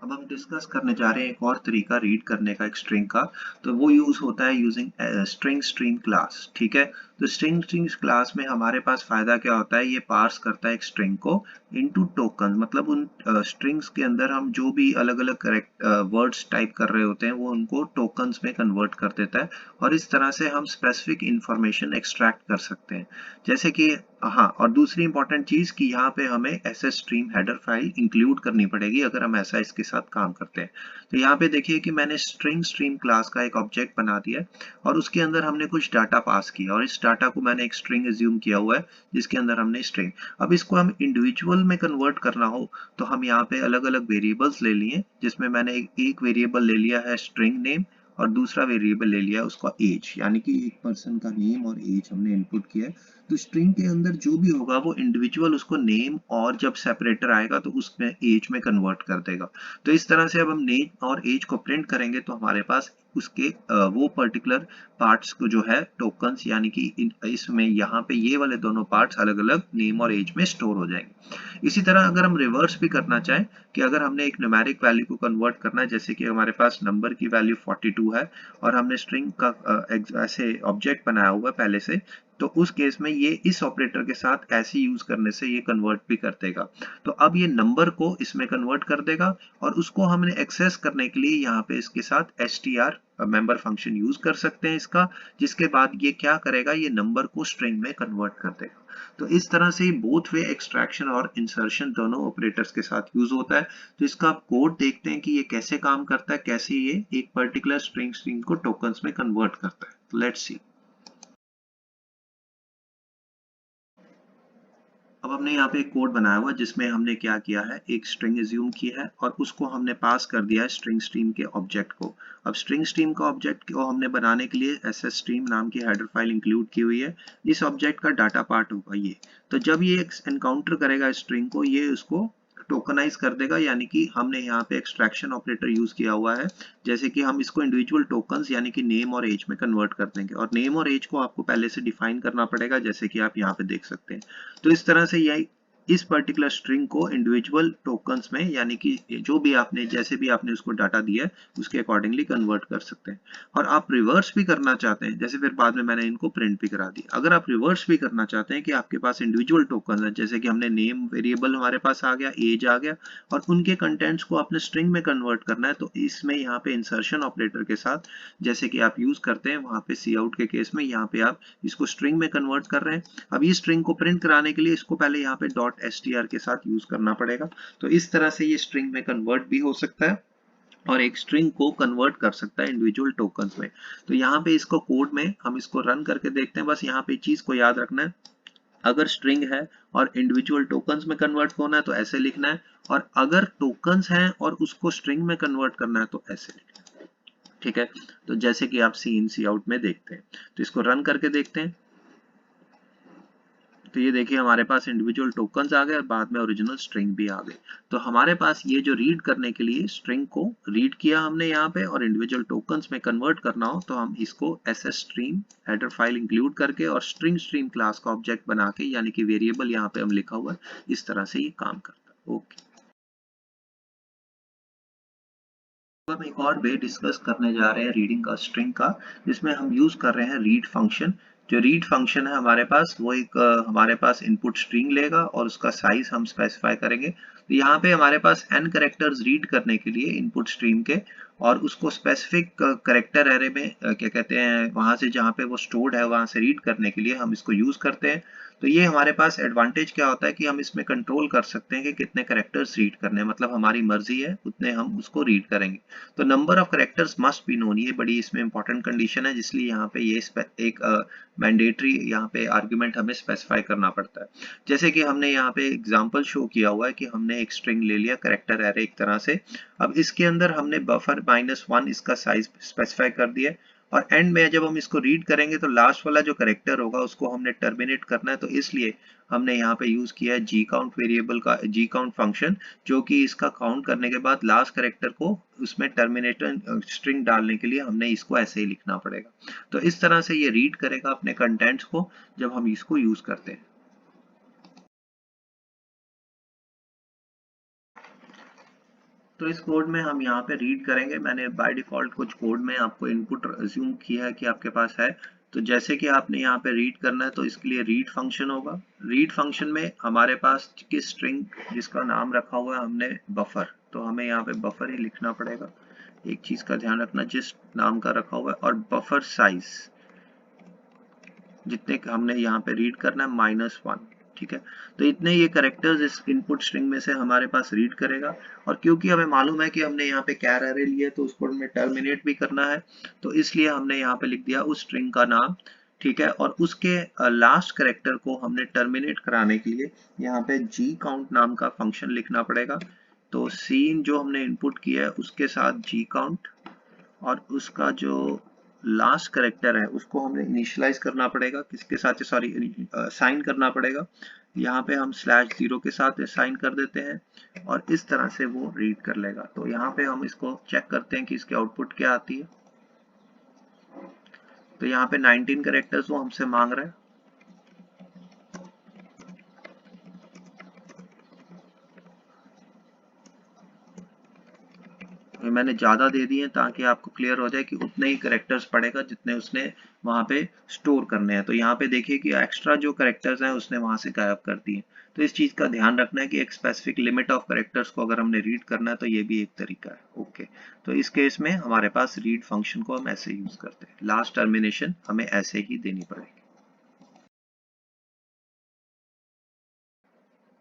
अब हम डिस्कस करने जा रहे हैं एक और तरीका रीड करने का एक स्ट्रिंग का। तो वो यूज होता है यूजिंग स्ट्रिंग स्ट्रीम क्लास, ठीक है। तो स्ट्रिंग स्ट्रीम क्लास में हमारे पास फायदा क्या होता है, ये पार्स करता है एक स्ट्रिंग को इनटू टोकन, मतलब उन स्ट्रिंग्स के अंदर हम जो भी अलग अलग करेक्ट वर्ड्स टाइप कर रहे होते हैं वो उनको टोकन्स में कन्वर्ट कर देता है और इस तरह से हम स्पेसिफिक इंफॉर्मेशन एक्सट्रैक्ट कर सकते हैं। जैसे कि हाँ, और दूसरी इंपॉर्टेंट चीज कि यहाँ पे हमें SS stream header file include करनी पड़ेगी अगर हम ऐसा इसके साथ काम करते हैं। तो यहाँ पे देखिए कि मैंने स्ट्रिंग स्ट्रीम क्लास का एक ऑब्जेक्ट बना दिया है और उसके अंदर हमने कुछ डाटा पास किया और इस डाटा को मैंने एक स्ट्रिंग एज्यूम किया हुआ है जिसके अंदर हमने स्ट्रिंग। अब इसको हम इंडिविजुअल में कन्वर्ट करना हो तो हम यहाँ पे अलग अलग वेरिएबल्स ले लिए, जिसमें मैंने एक वेरिएबल ले लिया है स्ट्रिंग नेम और दूसरा वेरिएबल ले लिया उसका एज, यानी कि एक पर्सन का नेम और एज हमने इनपुट किया है। तो स्ट्रिंग के अंदर जो भी होगा वो इंडिविजुअल उसको नेम और जब सेपरेटर आएगा तो उसमें एज में कन्वर्ट कर देगा। तो इस तरह से अब हम नेम और एज को प्रिंट करेंगे तो हमारे पास उसके वो पर्टिकुलर पार्ट्स को जो है टोकन्स, यानी कि इसमें यहाँ पे ये वाले दोनों पार्ट्स अलग अलग नेम और एज में स्टोर हो जाएंगे। इसी तरह अगर हम रिवर्स भी करना चाहें कि अगर हमने एक न्यूमेरिक वैल्यू को कन्वर्ट करना है, जैसे कि हमारे पास नंबर की वैल्यू 42 है और हमने स्ट्रिंग का ऐसे ऑब्जेक्ट बनाया हुआ है पहले से, तो उस केस में ये इस ऑपरेटर के साथ ऐसे यूज करने से ये कन्वर्ट भी कर देगा। तो अब ये नंबर को इसमें कन्वर्ट कर देगा और उसको हमने एक्सेस करने के लिए यहाँ पे इसके साथ str मेंबर फंक्शन यूज कर सकते हैं इसका, जिसके बाद ये क्या करेगा, ये नंबर को स्ट्रिंग में कन्वर्ट कर देगा। तो इस तरह से बोथ वे एक्सट्रैक्शन और इंसर्शन दोनों ऑपरेटर्स के साथ यूज होता है। तो इसका आप कोड देखते हैं कि ये कैसे काम करता है, कैसे ये एक पर्टिकुलर स्ट्रिंग को टोकन्स में कन्वर्ट करता है। तो लेट्स सी। अब हमने यहाँ पे एक कोड बनाया हुआ जिसमें हमने क्या किया है, एक स्ट्रिंग एज्यूम की है और उसको हमने पास कर दिया है स्ट्रिंग स्ट्रीम के ऑब्जेक्ट को। अब स्ट्रिंग स्ट्रीम का ऑब्जेक्ट को हमने बनाने के लिए ss stream नाम की हेडर फाइल इंक्लूड की हुई है। इस ऑब्जेक्ट का डाटा पार्ट होगा ये। तो जब ये एनकाउंटर करेगा स्ट्रिंग को, ये उसको टोकनाइज कर देगा, यानी कि हमने यहाँ पे एक्सट्रैक्शन ऑपरेटर यूज किया हुआ है, जैसे कि हम इसको इंडिविजुअल टोकन्स यानी कि नेम और एज में कन्वर्ट कर देंगे और नेम और एज को आपको पहले से डिफाइन करना पड़ेगा, जैसे कि आप यहाँ पे देख सकते हैं। तो इस तरह से यह इस पर्टिकुलर स्ट्रिंग को इंडिविजुअल टोकन्स में, यानी कि जो भी आपने जैसे भी आपने उसको डाटा दिया है उसके अकॉर्डिंगली कन्वर्ट कर सकते हैं। और आप रिवर्स भी करना चाहते हैं, जैसे फिर बाद में मैंने इनको प्रिंट भी करा दिया। अगर आप रिवर्स भी करना चाहते हैं कि आपके पास इंडिविजुअल टोकन है, जैसे कि हमने नेम वेरिएबल हमारे पास आ गया, एज आ गया और उनके कंटेंट्स को आपने स्ट्रिंग में कन्वर्ट करना है, तो इसमें यहाँ पे इंसर्शन ऑपरेटर के साथ जैसे कि आप यूज करते हैं वहां पे सी आउट के केस में, यहाँ पे आप इसको स्ट्रिंग में कन्वर्ट कर रहे हैं। अब ये स्ट्रिंग को प्रिंट कराने के लिए इसको पहले यहाँ पे .str के साथ यूज करना पड़ेगा। तो इस तरह से ये स्ट्रिंग में कन्वर्ट भी हो सकता है और एक स्ट्रिंग को कन्वर्ट कर सकता है इंडिविजुअल टोकन्स में। तो यहाँ पे इसको कोड में हम इसको रन करके देखते हैं। बस यहाँ पे चीज को याद रखना है, अगर स्ट्रिंग है और इंडिविजुअल टोकन्स में कन्वर्ट होना है तो ऐसे लिखना है, और अगर टोकन्स हैं और उसको स्ट्रिंग में कन्वर्ट करना है तो ऐसे लिखना है। ठीक है, तो जैसे कि आप सी इन सी आउट में देखते हैं। तो इसको रन करके देखते हैं। तो ये देखिए हमारे पास इंडिविजुअल टोकन्स आ गए और बाद में ओरिजिनल स्ट्रिंग भी आ गए। तो हमारे पास ये जो रीड करने के लिए स्ट्रिंग को रीड किया हमने यहाँ पे और इंडिविजुअल टोकन्स में कन्वर्ट करना हो तो हम इसको ss stream header file include करके और स्ट्रिंग स्ट्रीम क्लास का ऑब्जेक्ट बना के, यानी कि वेरिएबल यहाँ पे हम लिखा हुआ है, इस तरह से ये काम करता है। ओके, हम एक और वे डिस्कस करने जा रहे हैं रीडिंग का स्ट्रिंग का, जिसमें हम यूज कर रहे हैं रीड फंक्शन। जो रीड फंक्शन है हमारे पास वो एक हमारे पास इनपुट स्ट्रिंग लेगा और उसका साइज हम स्पेसिफाई करेंगे। तो यहाँ पे हमारे पास n कैरेक्टर्स रीड करने के लिए इनपुट स्ट्रीम के, और उसको स्पेसिफिक कैरेक्टर एरे में क्या कहते हैं, वहां से जहाँ पे वो स्टोर्ड है वहां से रीड करने के लिए हम इसको यूज करते हैं। तो ये हमारे पास एडवांटेज क्या होता है कि हम इसमें कंट्रोल कर सकते हैं कि कितने कैरेक्टर्स रीड करने हैं, मतलब हमारी मर्जी है उतने हम उसको रीड करेंगे। तो number of characters must be known, ये बड़ी इसमें इंपॉर्टेंट कंडीशन है, जिसलिए यहाँ पे ये एक मैंडेटरी यहाँ पे आर्गुमेंट हमें स्पेसिफाई करना पड़ता है। जैसे कि हमने यहाँ पे एग्जांपल शो किया हुआ है कि हमने एक स्ट्रिंग ले लिया कैरेक्टर एरे एक तरह से। अब इसके अंदर हमने बफर -1 इसका साइज स्पेसिफाई कर दिया, और एंड में जब हम इसको रीड करेंगे तो लास्ट वाला जो कैरेक्टर होगा उसको हमने टर्मिनेट करना है। तो इसलिए हमने यहाँ पे यूज किया है जी काउंट वेरिएबल का जी काउंट फंक्शन, जो कि इसका काउंट करने के बाद लास्ट कैरेक्टर को उसमें टर्मिनेटर स्ट्रिंग डालने के लिए हमने इसको ऐसे ही लिखना पड़ेगा। तो इस तरह से ये रीड करेगा अपने कंटेंट्स को जब हम इसको यूज करते हैं। तो इस कोड में हम यहाँ पे रीड करेंगे। मैंने बाय डिफॉल्ट कुछ कोड में आपको इनपुट अज्यूम किया है कि आपके पास है। तो जैसे कि आपने यहाँ पे रीड करना है तो इसके लिए रीड फंक्शन होगा। रीड फंक्शन में हमारे पास की स्ट्रिंग जिसका नाम रखा हुआ है हमने बफर, तो हमें यहाँ पे बफर ही लिखना पड़ेगा। एक चीज का ध्यान रखना, जिस नाम का रखा हुआ है, और बफर साइज जितने हमने यहाँ पे रीड करना है -1। ठीक है। तो इतने ये कैरेक्टर्स इस इनपुट स्ट्रिंग में से हमारे पास रीड करेगा, और क्योंकि हमें मालूम है कि हमने यहाँ पे कैर अरे लिया है तो उसको हमें टर्मिनेट भी करना है, तो इसलिए हमने यहाँ पे लिख दिया उस स्ट्रिंग का नाम। ठीक है, और उसके लास्ट कैरेक्टर को हमने टर्मिनेट कराने के लिए यहाँ पे जी काउंट नाम का फंक्शन लिखना पड़ेगा। तो सीन जो हमने इनपुट किया है उसके साथ जी काउंट, और उसका जो लास्ट करेक्टर है उसको हमें इनिशियलाइज करना पड़ेगा, किसके साथ, सॉरी साइन करना पड़ेगा। यहाँ पे हम /0 के साथ साइन कर देते हैं, और इस तरह से वो रीड कर लेगा। तो यहाँ पे हम इसको चेक करते हैं कि इसकी आउटपुट क्या आती है। तो यहाँ पे 19 करेक्टर्स वो हमसे मांग रहा है। मैंने ज्यादा दे दिए ताकि आपको क्लियर हो जाए कि उतने ही करेक्टर्स पड़ेगा जितने उसने वहां पे स्टोर करने हैं। तो यहाँ पे देखिए कि एक्स्ट्रा जो करेक्टर्स हैं उसने वहां से गायब कर दिए। तो इस चीज का ध्यान रखना है कि एक स्पेसिफिक लिमिट ऑफ करेक्टर्स को अगर हमने रीड करना है तो ये भी एक तरीका है। ओके, तो इस केस में हमारे पास रीड फंक्शन को हम ऐसे यूज करते हैं, लास्ट टर्मिनेशन हमें ऐसे ही देनी पड़ेगी।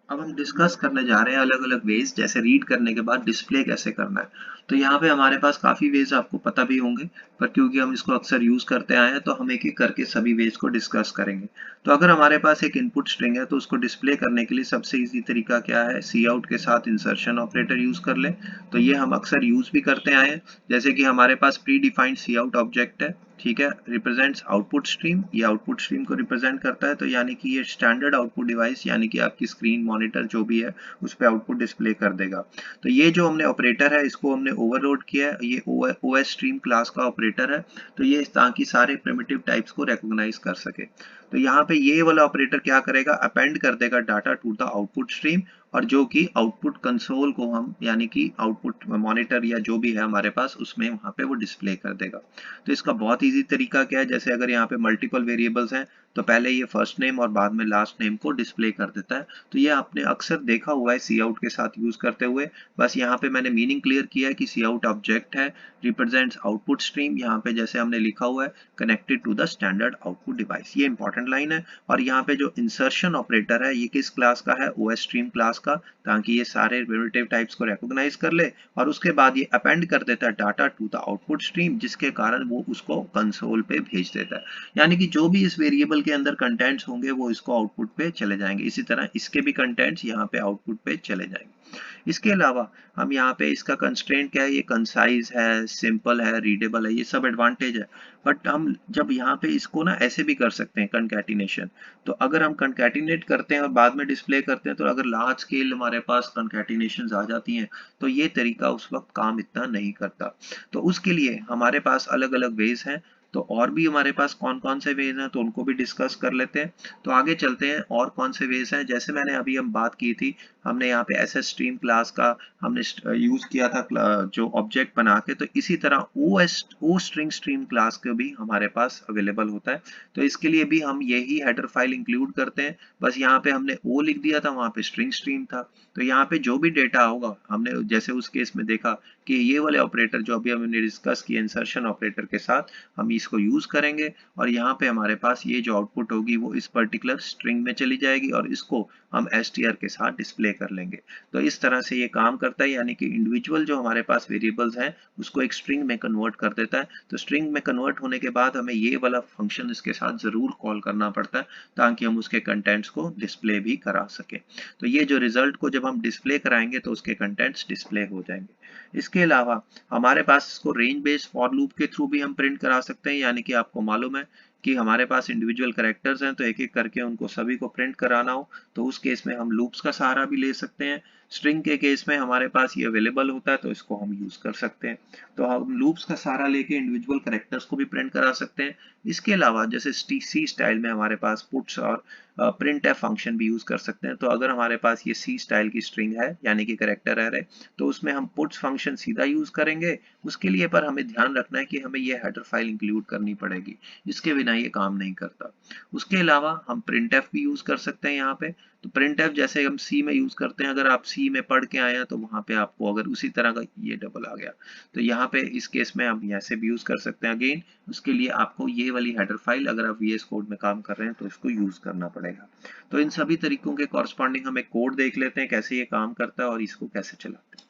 अब हम डिस्कस करने जा रहे हैं अलग अलग वेज, जैसे रीड करने के बाद डिस्प्ले कैसे करना है। तो यहाँ पे हमारे पास काफी वेज आपको पता भी होंगे, पर क्योंकि हम इसको अक्सर यूज करते आए हैं तो हम एक एक करके सभी वेज को डिस्कस करेंगे। तो अगर हमारे पास एक इनपुट स्ट्रिंग है तो उसको डिस्प्ले करने के लिए सबसे इजी तरीका क्या है, सी आउट के साथ इंसर्शन ऑपरेटर यूज कर ले। तो ये हम अक्सर यूज भी करते आए हैं। जैसे कि हमारे पास प्री डिफाइंड सी आउट ऑब्जेक्ट है, ठीक है, रिप्रेजेंट्स आउटपुट स्ट्रीम, ये आउटपुट स्ट्रीम को रिप्रेजेंट करता है। तो यानी कि ये स्टैंडर्ड आउटपुट डिवाइस, यानी कि आपकी स्क्रीन मॉनिटर जो भी है उस पर आउटपुट डिस्प्ले कर देगा। तो ये जो हमने ऑपरेटर है इसको हमने ओवरलोड किया है, ये ओएस स्ट्रीम क्लास का ऑपरेटर है। तो ये ताकि सारे प्रिमिटिव टाइप्स को रिकॉग्नाइज कर सके। तो यहाँ पे ये वाला ऑपरेटर क्या करेगा, अपेंड कर देगा data to the output stream, और जो कि आउटपुट कंसोल को हम, यानी कि आउटपुट मॉनिटर या जो भी है हमारे पास उसमें वहां पे वो डिस्प्ले कर देगा। तो इसका बहुत इजी तरीका क्या है, जैसे अगर यहाँ पे मल्टीपल वेरिएबल्स हैं तो पहले ये फर्स्ट नेम और बाद में लास्ट नेम को डिस्प्ले कर देता है। तो ये आपने अक्सर देखा हुआ है सी आउट के साथ यूज करते हुए। बस यहाँ पे मैंने मीनिंग क्लियर किया है कि सी आउट ऑब्जेक्ट है, रिप्रेजेंट्स आउटपुट स्ट्रीम, यहाँ पे जैसे हमने लिखा हुआ है connected to the standard output device, ये इंपॉर्टेंट लाइन है। और यहाँ पे जो इंसर्शन ऑपरेटर है ये किस क्लास का है, ओएस स्ट्रीम क्लास का, ताकि ये सारे प्रिमिटिव टाइप्स को रिकॉग्नाइज कर ले, और उसके बाद ये अपेंड कर देता है data to the output stream, जिसके कारण वो उसको कंसोल पे भेज देता है। यानी कि जो भी इस वेरिएबल के अंदर कंटेंट्स होंगे वो इसको आउटपुट पे चले जाएंगे, इसी तरह इसके भी कंटेंट्स यहाँ पे आउटपुट पे चले जाएंगे। इसके अलावा हम यहाँ पे इसका कंस्ट्रेंट क्या है, ये कंसाइज है, सिंपल है, रीडेबल है, ये सब एडवांटेज है। बट हम जब यहाँ पे इसको ना ऐसे भी कर सकते हैं कंकैटिनेशन। तो अगर हम कंकैटिनेट करते हैं और बाद में डिस्प्ले करते हैं, तो अगर लार्ज स्केल हमारे पास कंकैटिनेशन आ जाती हैं तो ये तरीका उस वक्त काम इतना नहीं करता। तो उसके लिए हमारे पास अलग अलग वेज हैं। तो और भी हमारे पास कौन कौन से वेज हैं तो उनको भी डिस्कस कर लेते हैं। तो आगे चलते हैं और कौन से वेज हैं, जैसे मैंने अभी हम बात की थी, हमने यहाँ पे एस स्ट्रीम क्लास का हमने यूज किया था जो ऑब्जेक्ट बना के। तो इसी तरह ओ स्ट्रिंग स्ट्रीम क्लास के भी हमारे पास अवेलेबल होता है। तो इसके लिए भी हम यही हेडर फाइल इंक्लूड करते हैं। बस यहाँ पे हमने ओ लिख दिया था, वहां पे स्ट्रिंग स्ट्रीम था। तो यहाँ पे जो भी डेटा होगा, हमने जैसे उस केस में देखा कि ये वाले ऑपरेटर जो अभी हमने डिस्कस किए इंसर्शन ऑपरेटर के साथ, हम इसको यूज करेंगे, और यहाँ पे हमारे पास ये जो आउटपुट होगी वो इस पर्टिकुलर स्ट्रिंग में चली जाएगी, और इसको हम str के साथ डिस्प्ले कर लेंगे। तो इस तरह से ये काम करता है, यानी कि इंडिविजुअल जो हमारे पास वेरिएबल्स हैं उसको एक स्ट्रिंग में कन्वर्ट कर देता है। तो स्ट्रिंग में कन्वर्ट होने के बाद हमें ये वाला फंक्शन इसके साथ जरूर कॉल करना पड़ता है, ताकि हम उसके कंटेंट्स को डिस्प्ले भी करा सके। तो ये जो रिजल्ट को जब हम डिस्प्ले कराएंगे तो उसके कंटेंट्स डिस्प्ले हो जाएंगे। इसके अलावा हमारे पास इसको रेंज बेस्ड फॉर लूप के थ्रू भी हम प्रिंट करा सकते हैं। यानी कि आपको मालूम है कि हमारे पास इंडिविजुअल कैरेक्टर्स हैं, तो एक एक करके उनको सभी को प्रिंट कराना हो तो उस केस में हम लूप्स का सहारा भी ले सकते हैं। स्ट्रिंग के केस में हमारे पास ये अवेलेबल होता है तो इसको हम यूज कर सकते हैं। तो हम लूप्स का सहारा लेके इंडिविजुअल कैरेक्टर्स को भी प्रिंट करा सकते हैं। इसके अलावा जैसे सी स्टाइल में हमारे पास पुट्स और प्रिंट एफ फंक्शन भी यूज कर सकते हैं। तो अगर हमारे पास ये सी स्टाइल की स्ट्रिंग है, यानी कि कैरेक्टर है, तो उसमें हम पुट्स फंक्शन सीधा यूज करेंगे। उसके लिए पर हमें ध्यान रखना है कि हमें ये हेडर फाइल इंक्लूड करनी पड़ेगी, इसके बिना ये काम नहीं करता। उसके अलावा हम प्रिंट एफ भी यूज कर सकते हैं यहाँ पे। तो प्रिंट एफ जैसे हम सी में यूज करते हैं, अगर आप सी में पढ़ के आए हैं तो वहां पे आपको अगर उसी तरह का ये डबल आ गया तो यहाँ पे इस केस में हम ऐसे भी यूज कर सकते हैं। अगेन उसके लिए आपको ये वाली हेडर फाइल, अगर आप वीएस कोड में काम कर रहे हैं तो इसको यूज करना पड़ेगा। तो इन सभी तरीकों के कॉरस्पॉन्डिंग हम एक कोड देख लेते हैं कैसे ये काम करता है और इसको कैसे चलाते हैं।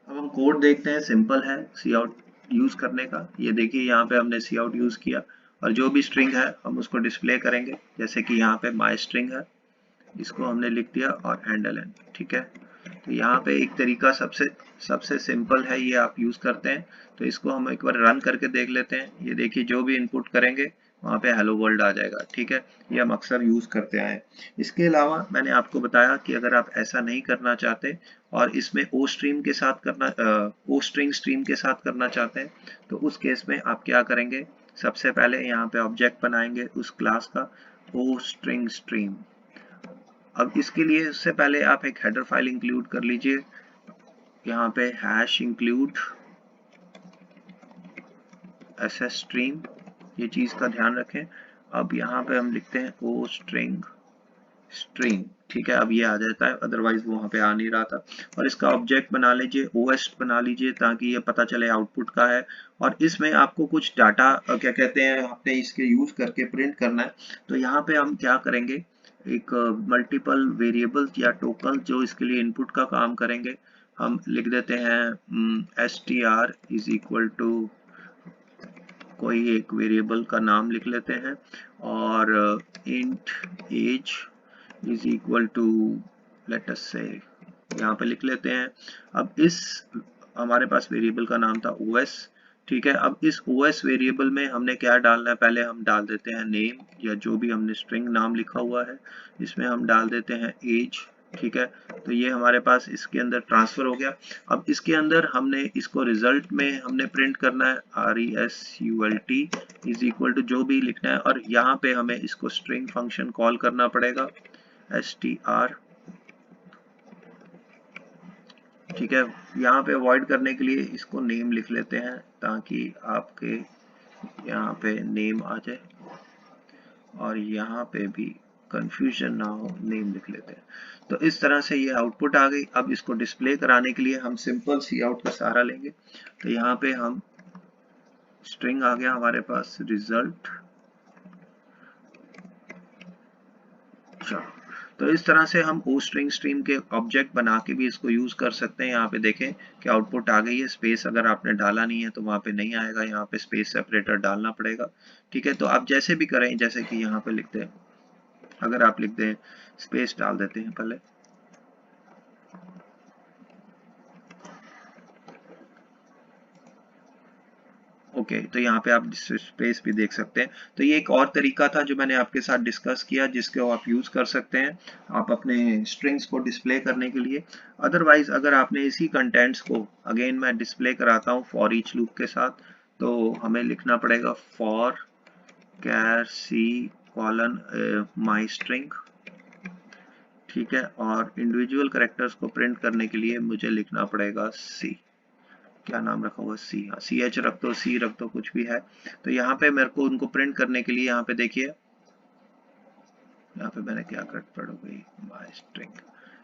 अब हम कोड देखते हैं, सिंपल है सी आउट यूज करने का। ये देखिए यहाँ पे हमने सी आउट यूज किया और जो भी स्ट्रिंग है हम उसको डिस्प्ले करेंगे, जैसे कि यहाँ पे माई स्ट्रिंग है, इसको हमने लिख दिया और हैंडल एन, ठीक है। तो यहाँ पे एक तरीका सबसे सबसे सिंपल है, ये आप यूज करते हैं। तो इसको हम एक बार रन करके देख लेते हैं। ये देखिए जो भी इनपुट करेंगे वहाँ पे हेलो वर्ल्ड आ जाएगा, ठीक है। ये हम अक्सर यूज करते आए हैं। इसके अलावा मैंने आपको बताया कि अगर आप ऐसा नहीं करना चाहते और इसमें ओ स्ट्रीम के साथ करना, ओ स्ट्रिंग स्ट्रीम के साथ करना चाहते हैं, तो उस केस में आप क्या करेंगे, सबसे पहले यहाँ पे ऑब्जेक्ट बनाएंगे उस क्लास का ओ स्ट्रिंग स्ट्रीम। अब इसके लिए उससे पहले आप एक हेडर फाइल इंक्लूड कर लीजिए, यहाँ पे हैश इंक्लूड एसएस स्ट्रीम, ये चीज का ध्यान रखें। अब यहाँ पे हम लिखते हैं ओ स्ट्रिंग स्ट्रीम, ठीक है। अब ये आ जाता है, अदरवाइज वहां पे आ नहीं रहा था। और इसका ऑब्जेक्ट बना लीजिए, ओएस बना लीजिए, ताकि ये पता चले आउटपुट का है। और इसमें आपको कुछ डाटा क्या कहते हैं आपने इसके यूज करके प्रिंट करना है। तो यहाँ पे हम क्या करेंगे, एक मल्टीपल वेरिएबल या टोकन जो इसके लिए इनपुट का काम करेंगे, हम लिख देते हैं str इज इक्वल टू कोई एक वेरिएबल का नाम लिख लेते हैं और int age is equal to let us say, यहाँ पे लिख लेते हैं। अब इस हमारे पास वेरिएबल का नाम था ओएस, ठीक है। अब इस ओएस वेरिएबल में हमने क्या डालना है, पहले हम डाल देते हैं नेम या जो भी हमने स्ट्रिंग नाम लिखा हुआ है, इसमें हम डाल देते हैं एज, ठीक है। तो ये हमारे पास इसके अंदर ट्रांसफर हो गया। अब इसके अंदर हमने इसको रिजल्ट में हमने प्रिंट करना है result इज इक्वल टू जो भी लिखना है, और यहाँ पे हमें इसको स्ट्रिंग फंक्शन कॉल करना पड़ेगा str, ठीक है। यहाँ पे अवॉइड करने के लिए इसको नेम लिख लेते हैं ताकि आपके यहाँ पे नेम आ जाए और यहाँ पे भी कंफ्यूजन ना हो, नेम लिख लेते हैं। तो इस तरह से ये आउटपुट आ गई। अब इसको डिस्प्ले कराने के लिए हम सिंपल सी आउट का सहारा लेंगे। तो यहाँ पे हम स्ट्रिंग आ गया हमारे पास रिजल्ट, तो इस तरह से हम ओ स्ट्रिंग स्ट्रीम के ऑब्जेक्ट बना के भी इसको यूज कर सकते हैं। यहाँ पे देखें कि आउटपुट आ गई है। स्पेस अगर आपने डाला नहीं है तो वहां पे नहीं आएगा, यहाँ पे स्पेस सेपरेटर डालना पड़ेगा, ठीक है। तो आप जैसे भी करें, जैसे कि यहाँ पे लिखते हैं, अगर आप लिखते हैं स्पेस डाल देते हैं पहले, ओके, तो यहाँ पे आप स्पेस भी देख सकते हैं। तो ये एक और तरीका था जो मैंने आपके साथ डिस्कस किया, जिसको आप यूज कर सकते हैं आप अपने स्ट्रिंग्स को डिस्प्ले करने के लिए। अदरवाइज अगर आपने इसी कंटेंट्स को, अगेन मैं डिस्प्ले कराता हूँ फॉर ईच लूप के साथ, तो हमें लिखना पड़ेगा for char C colon my string, ठीक है। और इंडिविजुअल करेक्टर्स को प्रिंट करने के लिए मुझे लिखना पड़ेगा सी, क्या नाम रखा हुआ, सी, हाँ सी एच रख दो, सी रख दो, कुछ भी है। तो यहाँ पे मेरे को उनको प्रिंट करने के लिए, यहाँ पे देखिए, यहाँ पे मैंने क्या कर पड़ गई, माय स्ट्रिंग,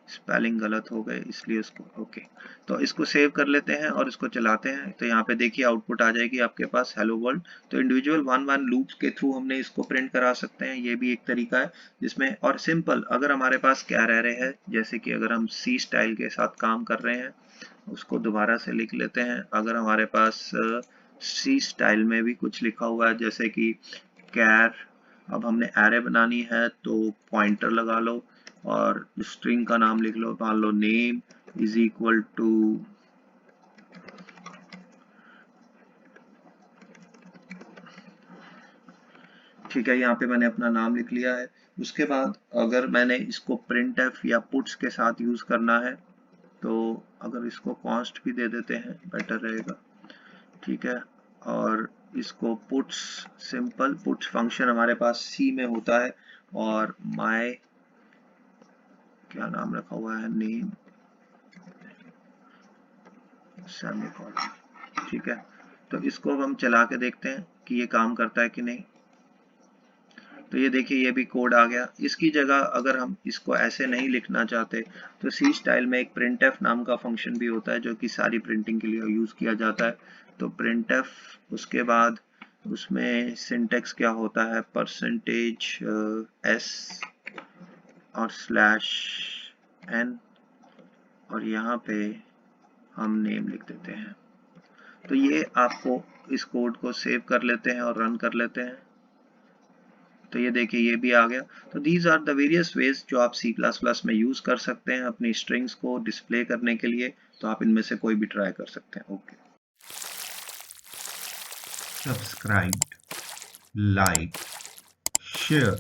स्पेलिंग गलत हो गए इसलिए उसको, ओके। तो इसको सेव कर लेते हैं और इसको चलाते हैं। तो यहाँ पे देखिए आउटपुट आ जाएगी आपके पास हेलो वर्ल्ड। तो इंडिविजुअल वन वन लूप्स के थ्रू हमने इसको प्रिंट करा सकते हैं, ये भी एक तरीका है जिसमें। और सिंपल अगर हमारे पास क्या रह रहे हैं, जैसे कि अगर हम सी स्टाइल के साथ काम कर रहे हैं, उसको दोबारा से लिख लेते हैं। अगर हमारे पास सी स्टाइल में भी कुछ लिखा हुआ है, जैसे कि कैर, अब हमने एरे बनानी है तो पॉइंटर लगा लो और स्ट्रिंग का नाम लिख लो, मान लो नेम इज इक्वल टू, ठीक है, यहाँ पे मैंने अपना नाम लिख लिया है। उसके बाद अगर मैंने इसको प्रिंट एफ या पुट्स के साथ यूज करना है, तो अगर इसको कॉन्स्ट भी दे देते हैं बेटर रहेगा, ठीक है। और इसको पुट्स, सिंपल पुट्स फंक्शन हमारे पास सी में होता है, और माय क्या नाम रखा हुआ है, नेम सेमीकोलन, ठीक है। तो इसको हम चला के देखते हैं कि ये काम करता है कि नहीं। तो ये देखिए ये भी कोड आ गया। इसकी जगह अगर हम इसको ऐसे नहीं लिखना चाहते तो सी स्टाइल में एक printf नाम का फंक्शन भी होता है जो कि सारी प्रिंटिंग के लिए यूज किया जाता है। तो printf, उसके बाद उसमें सिंटेक्स क्या होता है, परसेंटेज s और स्लैश n, और यहाँ पे हम नेम लिख देते हैं। तो ये आपको इस कोड को सेव कर लेते हैं और रन कर लेते हैं। तो ये देखिए ये भी आ गया। तो these are the various ways जो आप C++ में यूज कर सकते हैं अपनी स्ट्रिंग्स को डिस्प्ले करने के लिए। तो आप इनमें से कोई भी ट्राई कर सकते हैं। Okay, subscribe, like, share